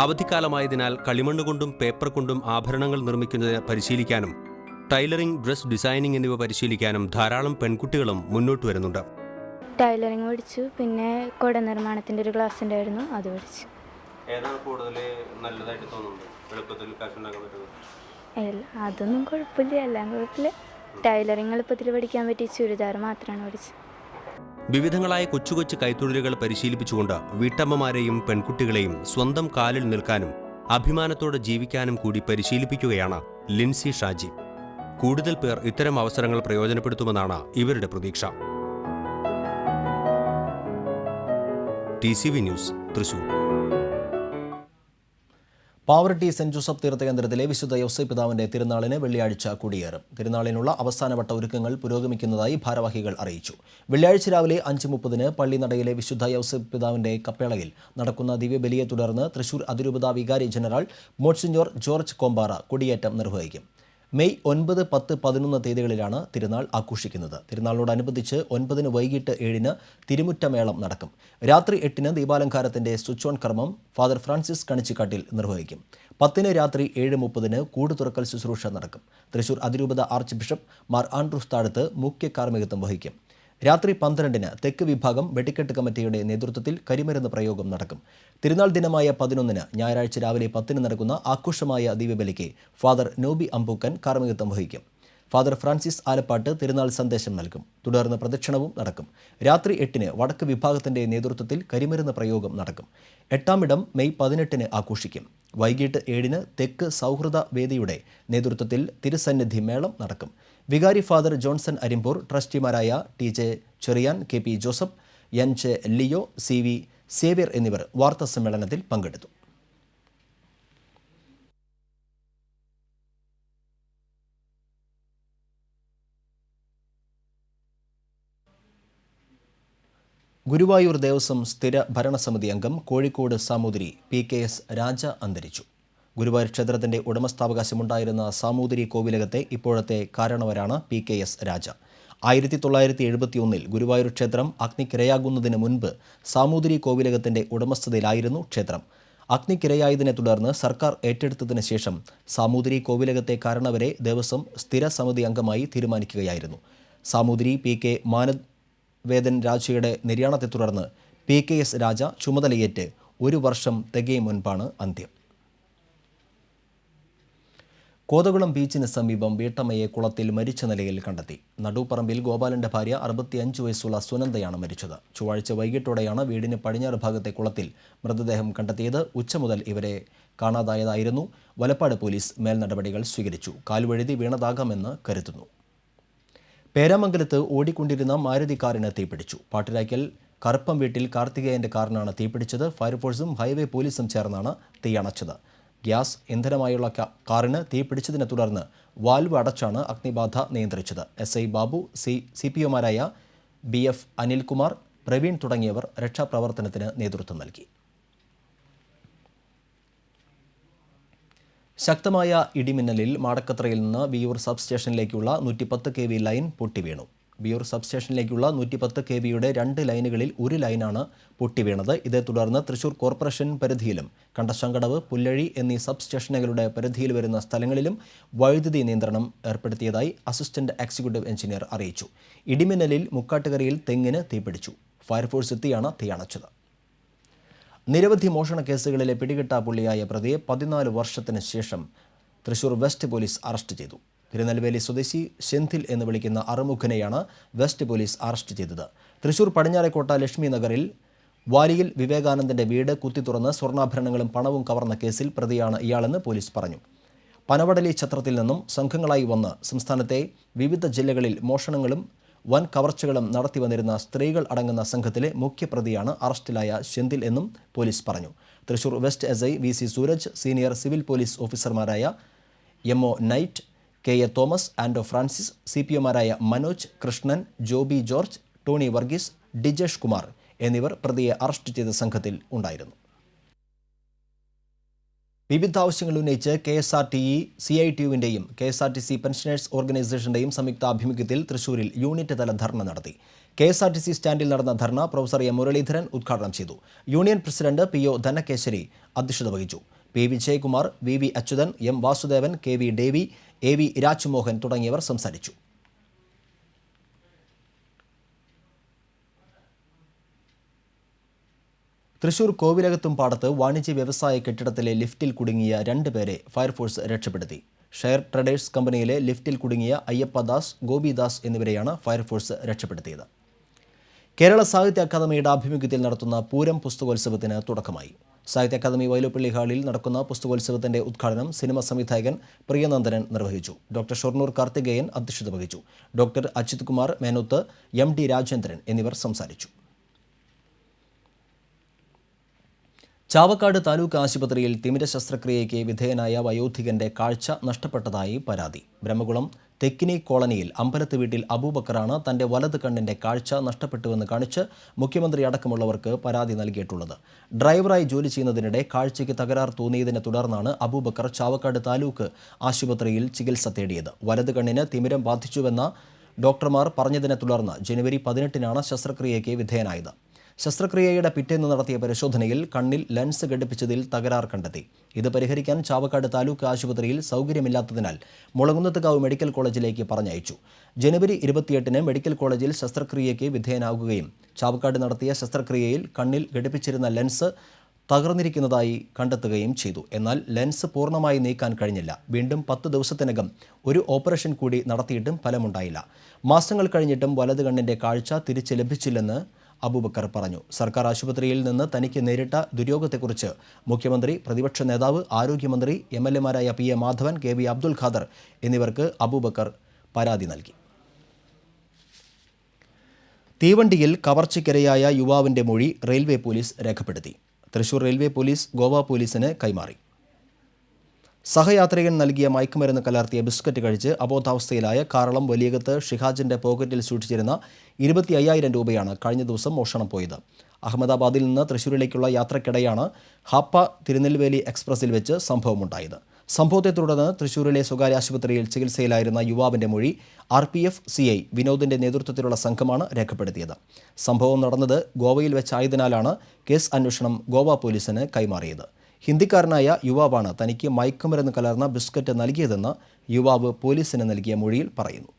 അവധിക്കാലമായതിനാൽ കളിമണ്ണ് കൊണ്ടും പേപ്പർ കൊണ്ടും ആഭരണങ്ങൾ നിർമ്മിക്കുന്നതിന് പരിശീലിക്കാനും ടൈലറിംഗ്, ഡ്രസ് ഡിസൈനിങ് എന്നിവ പരിശീലിക്കാനും ധാരാളം പെൺകുട്ടികളും മുന്നോട്ട് വരുന്നുണ്ട്. ടൈലറിംഗ് പഠിച്ചു. പിന്നെ കുട നിർമ്മാണത്തിൻ്റെ ഒരു ക്ലാസ് ഉണ്ടായിരുന്നു, അത് പഠിച്ചു. ഏതാണ് കൂടുതൽ നല്ലതായിട്ട് തോന്നുന്നത്? എളുപ്പത്തിൽ കാശ് ഉണ്ടാക്കാൻ പറ്റുന്നത്? അതൊന്നും കുഴപ്പമില്ല, എല്ലാം കുഴപ്പമില്ല. ടൈലറിംഗ് എളുപ്പത്തിൽ പഠിക്കാൻ പറ്റി. ചുരിദാർ മാത്രമാണ് പഠിച്ചത്. വിവിധങ്ങളായ കൊച്ചു കൊച്ചു കൈത്തൊഴിലുകൾ പരിശീലിപ്പിച്ചുകൊണ്ട് വീട്ടമ്മമാരെയും പെൺകുട്ടികളെയും സ്വന്തം കാലിൽ നിൽക്കാനും അഭിമാനത്തോടെ ജീവിക്കാനും കൂടി പരിശീലിപ്പിക്കുകയാണ് ലിൻസി ഷാജി. കൂടുതൽ പേർ ഇത്തരം അവസരങ്ങൾ പ്രയോജനപ്പെടുത്തുമെന്നാണ് ഇവരുടെ പ്രതീക്ഷ. TCV news, Thrissur. Pavaratty saint Joseph തീർത്ഥകേന്ദ്രത്തിലെ വിശുദ്ധ യൗസേപ്പ് പിതാവിന്റെ തിരുനാളിന് വെള്ളിയാഴ്ച കൊടിയേറും. തിരുനാളിനുള്ള അവസാനവട്ട ഒരുക്കങ്ങൾ പുരോഗമിക്കുന്നതായി ഭാരവാഹികൾ അറിയിച്ചു. വെള്ളിയാഴ്ച രാവിലെ 5:30 പള്ളി നടയിലെ വിശുദ്ധ യൗസേപ്പ് പിതാവിന്റെ കപ്പേളയിൽ നടക്കുന്ന ദിവ്യബലിയെ തുടർന്ന് തൃശൂർ അതിരൂപത വികാരി ജനറൽ മോൺസിഞ്ഞോർ ജോർജ് കോമ്പാറ കൊടിയേറ്റം നിർവഹിക്കും. മെയ് 9, 10, 11 തീയതികളിലാണ് തിരുനാൾ ആഘോഷിക്കുന്നത്. തിരുനാളിനോടനുബന്ധിച്ച് 9 വൈകിട്ട് 7 തിരുമുറ്റമേളം നടക്കും. രാത്രി 8 ദീപാലങ്കാരത്തിന്റെ സ്വിച്ച് ഓൺ കർമ്മം ഫാദർ ഫ്രാൻസിസ് കണിച്ചിക്കാട്ടിൽ നിർവഹിക്കും. 10 രാത്രി 7:30 കൂട് തുറക്കൽ ശുശ്രൂഷ നടക്കും. തൃശൂർ അതിരൂപത ആർച്ച് ബിഷപ്പ് മാർ ആൻഡ്രൂസ് താഴത്ത് മുഖ്യ കാർമ്മികത്വം വഹിക്കും. രാത്രി 12 തെക്ക് വിഭാഗം വെടിക്കെട്ട് കമ്മിറ്റിയുടെ നേതൃത്വത്തിൽ കരിമരുന്ന് പ്രയോഗം നടക്കും. തിരുനാൾ ദിനമായ 11 ഞായറാഴ്ച രാവിലെ 10 നടക്കുന്ന ആഘോഷമായ ദിവ്യബലിക്ക് ഫാദർ നോബി അമ്പൂക്കൻ കാർമ്മികത്വം വഹിക്കും. ഫാദർ ഫ്രാൻസിസ് ആലപ്പാട്ട് തിരുനാൾ സന്ദേശം നൽകും. തുടർന്ന് പ്രദക്ഷിണവും നടക്കും. രാത്രി 8 വടക്ക് വിഭാഗത്തിന്റെ നേതൃത്വത്തിൽ കരിമരുന്ന് പ്രയോഗം നടക്കും. 8-ാം ഇടം മെയ് 18 ആഘോഷിക്കും. വൈകിട്ട് 7 തെക്ക് സൗഹൃദ വേദിയുടെ നേതൃത്വത്തിൽ തിരുസന്നിധി മേളം നടക്കും. വികാരി ഫാദർ ജോൺസൺ അരിമ്പൂർ, ട്രസ്റ്റിമാരായ TJ Cheriyan, KP Joseph, NJ Leo, CV Xavier എന്നിവർ വാർത്താ സമ്മേളനത്തിൽ പങ്കെടുത്തു. ഗുരുവായൂർ ദേവസ്വം സ്ഥിര ഭരണസമിതി അംഗം കോഴിക്കോട് സാമൂതിരി PKS രാജ അന്തരിച്ചു. ഗുരുവായൂർ ക്ഷേത്രത്തിന്റെ ഉടമസ്ഥാവകാശമുണ്ടായിരുന്ന സാമൂതിരി കോവിലകത്തെ ഇപ്പോഴത്തെ കാരണവരാണ് PKS രാജ. 1971 ഗുരുവായൂർ ക്ഷേത്രം അഗ്നിക്കിരയാകുന്നതിന് മുൻപ് സാമൂതിരി കോവിലകത്തിന്റെ ഉടമസ്ഥതയിലായിരുന്നു ക്ഷേത്രം. അഗ്നിക്കിരയായതിനെ തുടർന്ന് സർക്കാർ ഏറ്റെടുത്തതിന് ശേഷം സാമൂതിരി കോവിലകത്തെ കാരണവരെ ദേവസ്വം സ്ഥിര സമിതി അംഗമായി തീരുമാനിക്കുകയായിരുന്നു. സാമൂതിരി PK മാനവേദൻ രാജയുടെ നിര്യാണത്തെ തുടർന്ന് PKS രാജ ചുമതലയേറ്റ് 1 വർഷം തികയും മുൻപാണ് അന്ത്യം. കോതകുളം ബീച്ചിന് സമീപം വീട്ടമ്മയെ കുളത്തിൽ മരിച്ച നിലയിൽ കണ്ടെത്തി. നടുപ്പറമ്പിൽ ഗോപാലന്റെ ഭാര്യ 65 വയസ്സുള്ള സുനന്ദയാണ് മരിച്ചത്. ചൊവ്വാഴ്ച വൈകിട്ടോടെയാണ് വീടിന് പടിഞ്ഞാറ് ഭാഗത്തെ കുളത്തിൽ മൃതദേഹം കണ്ടെത്തിയത്. ഉച്ച മുതൽ ഇവരെ കാണാതായതായിരുന്നു. വലപ്പാട് പോലീസ് മേൽനടപടികൾ സ്വീകരിച്ചു. കാൽവഴുതി വീണതാകാമെന്ന് കരുതുന്നു. പേരാമംഗലത്ത് ഓടിക്കൊണ്ടിരുന്ന മാരുതി കാറിന് തീപിടിച്ചു. പാട്ടിരായ്ക്കൽ കറുപ്പം വീട്ടിൽ കാർത്തികേയന്റെ കാറിനാണ് തീപിടിച്ചത്. ഫയർഫോഴ്സും ഹൈവേ പോലീസും ചേർന്നാണ് തീയണച്ചത്. ഗ്യാസ് ഇന്ധനമായുള്ള കാറിന് തീപിടിച്ചതിനെ തുടർന്ന് വാൽവ് അടച്ചാണ് അഗ്നിബാധ നിയന്ത്രിച്ചത്. SI ബാബു, CPOമാരായ BF അനിൽകുമാർ, പ്രവീൺ തുടങ്ങിയവർ രക്ഷാപ്രവർത്തനത്തിന് നേതൃത്വം നൽകി. ശക്തമായ ഇടിമിന്നലിൽ മാടക്കത്രയിൽ നിന്ന് വിയൂർ സബ് സ്റ്റേഷനിലേക്കുള്ള 110 kV ലൈൻ പൊട്ടിവീണു. വിയൂർ സബ് സ്റ്റേഷനിലേക്കുള്ള 110 kVയുടെ 2 ലൈനുകളിൽ 1 ലൈനാണ് പൊട്ടിവീണത്. ഇതേ തുടർന്ന് തൃശൂർ കോർപ്പറേഷൻ പരിധിയിലും കണ്ടശങ്കടവ്, പുല്ലഴി എന്നീ സബ് സ്റ്റേഷനുകളുടെ പരിധിയിൽ വരുന്ന സ്ഥലങ്ങളിലും വൈദ്യുതി നിയന്ത്രണം ഏർപ്പെടുത്തിയതായി അസിസ്റ്റന്റ് എക്സിക്യൂട്ടീവ് എഞ്ചിനീയർ അറിയിച്ചു. ഇടിമിന്നലിൽ മുക്കാട്ടുകരയിൽ തെങ്ങിന് തീപിടിച്ചു. ഫയർഫോഴ്സ് എത്തിയാണ് തീയണച്ചത്. നിരവധി മോഷണ കേസുകളിലെ പിടികിട്ടാപ്പുള്ളിയായ പ്രതിയെ 14 വർഷത്തിന് ശേഷം തൃശൂർ വെസ്റ്റ് പോലീസ് അറസ്റ്റ് ചെയ്തു. തിരുനെൽവേലി സ്വദേശി സെന്തിൽ എന്ന് വിളിക്കുന്ന അറുമുഖനെയാണ് വെസ്റ്റ് പോലീസ് അറസ്റ്റ് ചെയ്തത്. തൃശൂർ പടിഞ്ഞാറേക്കോട്ട ലക്ഷ്മി നഗറിൽ വാലിയിൽ വിവേകാനന്ദന്റെ വീട് കുത്തി തുറന്ന് സ്വർണ്ണാഭരണങ്ങളും പണവും കവർന്ന കേസിൽ പ്രതിയാണ് ഇയാളെന്ന് പോലീസ് പറഞ്ഞു. പനവടലി ഛത്രത്തിൽ നിന്നും സംഘങ്ങളായി വന്ന് സംസ്ഥാനത്തെ വിവിധ ജില്ലകളിൽ മോഷണങ്ങളും വൻ കവർച്ചകളും നടത്തി വന്നിരുന്ന സ്ത്രീകൾ അടങ്ങുന്ന സംഘത്തിലെ മുഖ്യപ്രതിയാണ് അറസ്റ്റിലായ സെന്തിൽ എന്നും പോലീസ് പറഞ്ഞു. Thrissur west SI VC Sooraj, senior civil police ഓഫീസർമാരായ MO Knight, KA Thomas, Anto Francis, CPOമാരായ മനോജ്, കൃഷ്ണൻ, ജോബി ജോർജ്, ടോണി വർഗീസ്, ഡിജേഷ് കുമാർ എന്നിവർ പ്രതിയെ അറസ്റ്റ് ചെയ്ത സംഘത്തിൽ ഉണ്ടായിരുന്നു. വിവിധ ആവശ്യങ്ങൾ ഉന്നയിച്ച് KSRTE, CITUവിൻ്റെയും KSRTC പെൻഷനേഴ്സ് ഓർഗനൈസേഷൻ്റെയും സംയുക്താഭിമുഖ്യത്തിൽ തൃശൂരിൽ യൂണിറ്റ് തല ധർണ നടത്തി. KSRTC സ്റ്റാൻഡിൽ നടന്ന ധർണ പ്രൊഫസർ M മുരളീധരൻ ഉദ്ഘാടനം ചെയ്തു. യൂണിയൻ പ്രസിഡന്റ് PO ധനകേശരി അധ്യക്ഷത വഹിച്ചു. P Vijayakumar, VV Achuthan, M Vasudevan, KV Davy, AV Rajmohan തുടങ്ങിയവർ സംസാരിച്ചു. തൃശൂർ കോവിലകത്തും പാടത്ത് വാണിജ്യ വ്യവസായ കെട്ടിടത്തിലെ ലിഫ്റ്റിൽ കുടുങ്ങിയ 2 പേരെ ഫയർഫോഴ്സ് രക്ഷപ്പെടുത്തി. ഷെയർ ട്രേഡേഴ്സ് കമ്പനിയിലെ ലിഫ്റ്റിൽ കുടുങ്ങിയ അയ്യപ്പദാസ്, ഗോപിദാസ് എന്നിവരെയാണ് ഫയർഫോഴ്സ് രക്ഷപ്പെടുത്തിയത്. കേരള സാഹിത്യ അക്കാദമിയുടെ ആഭിമുഖ്യത്തിൽ നടത്തുന്ന പൂരം പുസ്തകോത്സവത്തിന് തുടക്കമായി. സാഹിത്യ അക്കാദമി വൈലോപ്പള്ളി ഹാളിൽ നടക്കുന്ന പുസ്തകോത്സവത്തിന്റെ ഉദ്ഘാടനം സിനിമ സംവിധായകൻ പ്രിയനന്ദനൻ നിർവഹിച്ചു. ഡോക്ടർ ഷൊർണൂർ കാർത്തികേയൻ അധ്യക്ഷത വഹിച്ചു. ഡോക്ടർ അച്യുത് കുമാർ മേനോത്ത്, MD രാജേന്ദ്രൻ എന്നിവർ സംസാരിച്ചു. ചാവക്കാട് താലൂക്ക് ആശുപത്രിയിൽ തിമിര ശസ്ത്രക്രിയയ്ക്ക് വിധേയനായ വയോധികന്റെ കാഴ്ച നഷ്ടപ്പെട്ടതായി പരാതി. ബ്രഹ്മകുളം തെക്കിനി കോളനിയിൽ അമ്പലത്ത് വീട്ടിൽ അബൂബക്കറാണ് തന്റെ വലത് കണ്ണിന്റെ കാഴ്ച നഷ്ടപ്പെട്ടുവെന്ന് കാണിച്ച് മുഖ്യമന്ത്രി അടക്കമുള്ളവർക്ക് പരാതി നൽകിയിട്ടുള്ളത്. ഡ്രൈവറായി ജോലി ചെയ്യുന്നതിനിടെ കാഴ്ചയ്ക്ക് തകരാർ തോന്നിയതിനെ തുടർന്നാണ് അബൂബക്കർ ചാവക്കാട് താലൂക്ക് ആശുപത്രിയിൽ ചികിത്സ തേടിയത്. വലത് കണ്ണിന് തിമിരം ബാധിച്ചുവെന്ന ഡോക്ടർമാർ പറഞ്ഞതിനെ തുടർന്ന് ജനുവരി 18-നാണ് ശസ്ത്രക്രിയയ്ക്ക് വിധേയനായത്. ശസ്ത്രക്രിയയുടെ പിറ്റേന്ന് നടത്തിയ പരിശോധനയിൽ കണ്ണിൽ ലെൻസ് ഘടിപ്പിച്ചതിൽ തകരാർ കണ്ടെത്തി. ഇത് പരിഹരിക്കാൻ ചാവക്കാട് താലൂക്ക് ആശുപത്രിയിൽ സൗകര്യമില്ലാത്തതിനാൽ മുളകുന്നത്തുകാവ് മെഡിക്കൽ കോളേജിലേക്ക് പറഞ്ഞയച്ചു. ജനുവരി 28-ന് മെഡിക്കൽ കോളേജിൽ ശസ്ത്രക്രിയയ്ക്ക് വിധേയനാകുകയും ചാവക്കാട് നടത്തിയ ശസ്ത്രക്രിയയിൽ കണ്ണിൽ ഘടിപ്പിച്ചിരുന്ന ലെൻസ് തകർന്നിരിക്കുന്നതായി കണ്ടെത്തുകയും ചെയ്തു. എന്നാൽ ലെൻസ് പൂർണ്ണമായി നീക്കാൻ കഴിഞ്ഞില്ല. വീണ്ടും 10 ദിവസത്തിനകം ഒരു ഓപ്പറേഷൻ കൂടി നടത്തിയിട്ടും ഫലമുണ്ടായില്ല. മാസങ്ങൾ കഴിഞ്ഞിട്ടും വലത് കണ്ണിന്റെ കാഴ്ച തിരിച്ച് ലഭിച്ചില്ലെന്ന് അബൂബക്കർ പറഞ്ഞു. സർക്കാർ ആശുപത്രിയിൽ നിന്ന് തനിക്ക് നേരിട്ട ദുര്യോഗത്തെക്കുറിച്ച് മുഖ്യമന്ത്രി, പ്രതിപക്ഷ നേതാവ്, ആരോഗ്യമന്ത്രി, MLA-മാരായ PA മാധവൻ, KV അബ്ദുൽ ഖാദർ എന്നിവർക്ക് അബൂബക്കർ പരാതി നൽകി. തീവണ്ടിയിൽ കവർച്ചയ്ക്കിരയായ യുവാവിന്റെ മൊഴി റെയിൽവേ പോലീസ് രേഖപ്പെടുത്തി. തൃശൂർ റെയിൽവേ പോലീസ് ഗോവ പോലീസിന് കൈമാറി. സഹയാത്രികൻ നൽകിയ മയക്കുമരുന്ന് കലർത്തിയ ബിസ്ക്കറ്റ് കഴിച്ച് അബോധാവസ്ഥയിലായ കാറളം വലിയകത്ത് ഷിഹാജിന്റെ പോക്കറ്റിൽ സൂക്ഷിച്ചിരുന്ന 25,000 രൂപയാണ് കഴിഞ്ഞ ദിവസം മോഷണം പോയത്. അഹമ്മദാബാദിൽ നിന്ന് തൃശൂരിലേക്കുള്ള യാത്രക്കിടെയാണ് ഹാപ്പ തിരുനെൽവേലി എക്സ്പ്രസിൽ വെച്ച് സംഭവമുണ്ടായത്. സംഭവത്തെ തുടർന്ന് തൃശൂരിലെ സ്വകാര്യ ആശുപത്രിയിൽ ചികിത്സയിലായിരുന്ന യുവാവിന്റെ മൊഴി RPF CI വിനോദിന്റെ നേതൃത്വത്തിലുള്ള സംഘമാണ് രേഖപ്പെടുത്തിയത്. സംഭവം നടന്നത് ഗോവയിൽ വെച്ചായതിനാലാണ് കേസ് അന്വേഷണം ഗോവ പോലീസിന് കൈമാറിയത്. ഹിന്ദിക്കാരനായ യുവാവാണ് തനിക്ക് മയക്കുമരുന്ന് കലർന്ന ബിസ്ക്കറ്റ് നൽകിയതെന്ന് യുവാവ് പോലീസിന് നൽകിയ മൊഴിയിൽ പറയുന്നു.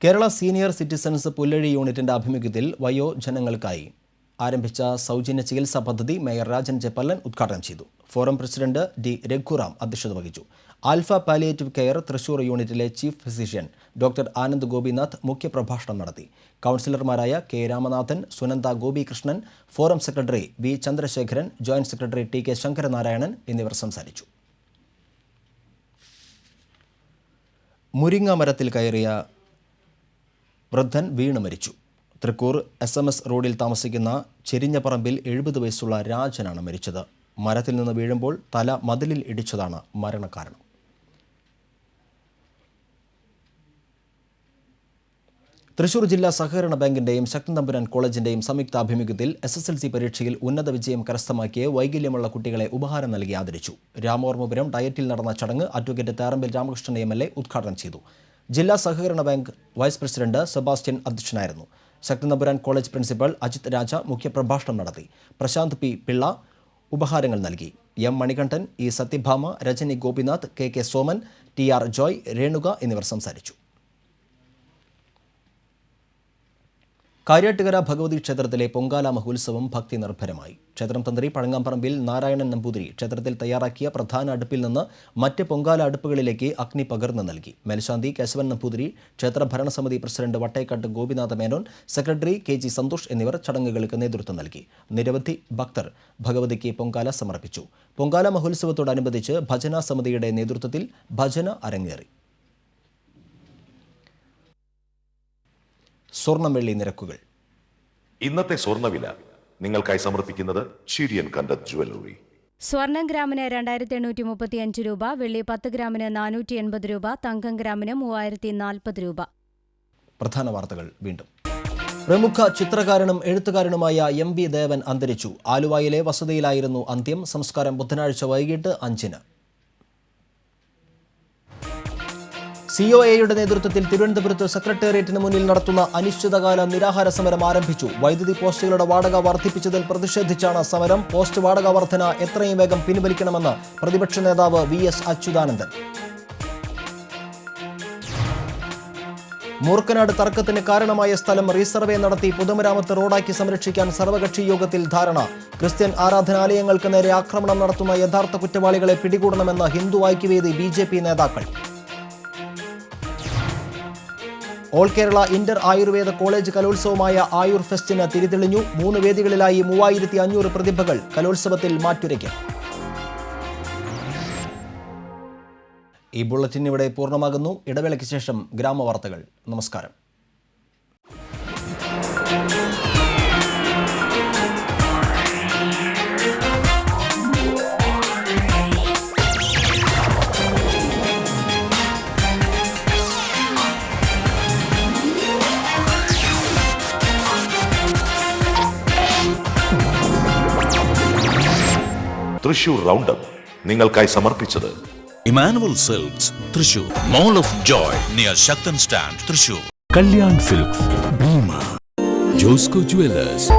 കേരള സീനിയർ സിറ്റിസൺസ് പുല്ലഴി യൂണിറ്റിന്റെ ആഭിമുഖ്യത്തിൽ വയോജനങ്ങൾക്കായി ആരംഭിച്ച സൗജന്യ ചികിത്സാ പദ്ധതി മേയർ രാജൻ ചെപ്പല്ലൻ ഉദ്ഘാടനം ചെയ്തു. Forum president D. രഘുറാം അധ്യക്ഷത വഹിച്ചു. ആൽഫ പാലിയേറ്റീവ് കെയർ തൃശൂർ യൂണിറ്റിലെ chief physician doctor Anand Gopinath മുഖ്യപ്രഭാഷണം നടത്തി. കൗൺസിലർമാരായ K. Ramanathan, Sunanda Gopikrishnan, forum secretary V. Chandrasekharan, joint secretary T. K. Sankaranarayanan എന്നിവർ സംസാരിച്ചു. മുരിങ്ങ മരത്തിൽ കയറിയ വൃദ്ധൻ വീണ് മരിച്ചു. തൃക്കൂർ SMS റോഡിൽ താമസിക്കുന്ന ചെരിഞ്ഞപ്പറമ്പിൽ 70 വയസ്സുള്ള രാജനാണ് മരിച്ചത്. മരത്തിൽ നിന്ന് വീഴുമ്പോൾ തല മതിലിൽ ഇടിച്ചതാണ് മരണകാരണം. തൃശൂർ ജില്ലാ സഹകരണ ബാങ്കിന്റെയും ശക്തൻ തമ്പുരാൻ കോളേജിന്റെയും സംയുക്താഭിമുഖ്യത്തിൽ SSLC പരീക്ഷയിൽ ഉന്നത വിജയം കരസ്ഥമാക്കിയ വൈകല്യമുള്ള കുട്ടികളെ ഉപഹാരം നൽകി ആദരിച്ചു. രാമവർമ്മപുരം ഡയറ്റിൽ നടന്ന ചടങ്ങ് അഡ്വക്കേറ്റ് താറമ്പിൽ രാമകൃഷ്ണൻ MLA ഉദ്ഘാടനം ചെയ്തു. ജില്ലാ സഹകരണ ബാങ്ക് വൈസ് പ്രസിഡന്റ് സെബാസ്റ്റ്യൻ അധ്യക്ഷനായിരുന്നു. ശക്തൻ തമ്പുരാൻ കോളേജ് പ്രിൻസിപ്പൽ അജിത് രാജ മുഖ്യപ്രഭാഷണം നടത്തി. പ്രശാന്ത് P. പിള്ള ഉപഹാരങ്ങൾ നൽകി. M. Manikandan, E. Satyabhama, Rajani Gopinath, KK Soman, TR Joy, Renuka എന്നിവർ സംസാരിച്ചു. കാര്യാട്ടുകര ഭഗവതി ക്ഷേത്രത്തിലെ പൊങ്കാല മഹോത്സവം ഭക്തി നിർഭരമായി. ക്ഷേത്രം തന്ത്രി പഴങ്ങാമ്പറമ്പിൽ നാരായണൻ നമ്പൂതിരി ക്ഷേത്രത്തിൽ തയ്യാറാക്കിയ പ്രധാന അടുപ്പിൽ നിന്ന് മറ്റ് പൊങ്കാല അടുപ്പുകളിലേക്ക് അഗ്നി പകർന്നു നൽകി. മേൽശാന്തി കേശവൻ നമ്പൂതിരി, ക്ഷേത്ര ഭരണസമിതി president Vattekkattu Gopinatha Menon, secretary KG Santhosh എന്നിവർ ചടങ്ങുകൾക്ക് നേതൃത്വം നൽകി. നിരവധി ഭക്തർ ഭഗവതിക്ക് പൊങ്കാല സമർപ്പിച്ചു. പൊങ്കാല മഹോത്സവത്തോടനുബന്ധിച്ച് ഭജന സമിതിയുടെ നേതൃത്വത്തിൽ ഭജന അരങ്ങേറി. സ്വർണം വെള്ളി നിരക്കുകൾ. ഇന്നത്തെ സ്വർണ്ണവില നിങ്ങൾക്കായി സമർപ്പിക്കുന്നത് ഷീരിയൻ കണ്ടത് ജ്വല്ലറി. സ്വർണം ഗ്രാമിന് 2835 രൂപ, വെള്ളി 10 ഗ്രാമിന് 480 രൂപ, തങ്കം ഗ്രാമിന് 3040 രൂപ. പ്രധാന വാർത്തകൾ വീണ്ടും. പ്രമുഖ ചിത്രകാരനും എഴുത്തുകാരനുമായ MB ദേവൻ അന്തരിച്ചു. ആലുവയിലെ വസതിയിലായിരുന്നു അന്ത്യം. സംസ്കാരം ബുധനാഴ്ച വൈകിട്ട് 5-ന്. COAയുടെ നേതൃത്വത്തിൽ തിരുവനന്തപുരത്ത് സെക്രട്ടേറിയറ്റിന് മുന്നിൽ നടത്തുന്ന അനിശ്ചിതകാല നിരാഹാര സമരം ആരംഭിച്ചു. വൈദ്യുതി പോസ്റ്റുകളുടെ വാടക വർദ്ധിപ്പിച്ചതിൽ പ്രതിഷേധിച്ചാണ് സമരം. പോസ്റ്റ് വാടക വർധന എത്രയും വേഗം പിൻവലിക്കണമെന്ന് പ്രതിപക്ഷ നേതാവ് VS അച്യുതാനന്ദൻ. മൂർക്കനാട് തർക്കത്തിന് കാരണമായ സ്ഥലം റീസർവേ നടത്തി പൊതുമരാമത്ത് റോഡാക്കി സംരക്ഷിക്കാൻ സർവകക്ഷി യോഗത്തിൽ ധാരണ. ക്രിസ്ത്യൻ ആരാധനാലയങ്ങൾക്ക് നേരെ ആക്രമണം നടത്തുന്ന യഥാർത്ഥ കുറ്റവാളികളെ പിടികൂടണമെന്ന് ഹിന്ദു ഐക്യവേദി BJP നേതാക്കൾ. All Kerala inter Ayurveda college കലോത്സവമായ ആയുർ ഫെസ്റ്റിന് തിരിതെളിഞ്ഞു. 3 വേദികളിലായി 3500 പ്രതിഭകൾ കലോത്സവത്തിൽ മാറ്റുരയ്ക്കും. ഈ ബുള്ളറ്റിൻ ഇവിടെ പൂർണ്ണമാകുന്നു. ഇടവേളയ്ക്ക് ശേഷം ഗ്രാമവാർത്തകൾ. നമസ്കാരം. തൃശൂർ റൗണ്ടപ്പ് നിങ്ങൾക്കായി സമർപ്പിച്ചത് Emmanuel Silks Thrissur, Mall of Joy near Sakthan stand Thrissur. Kalyan Silks, Bhima, Josco jewellers.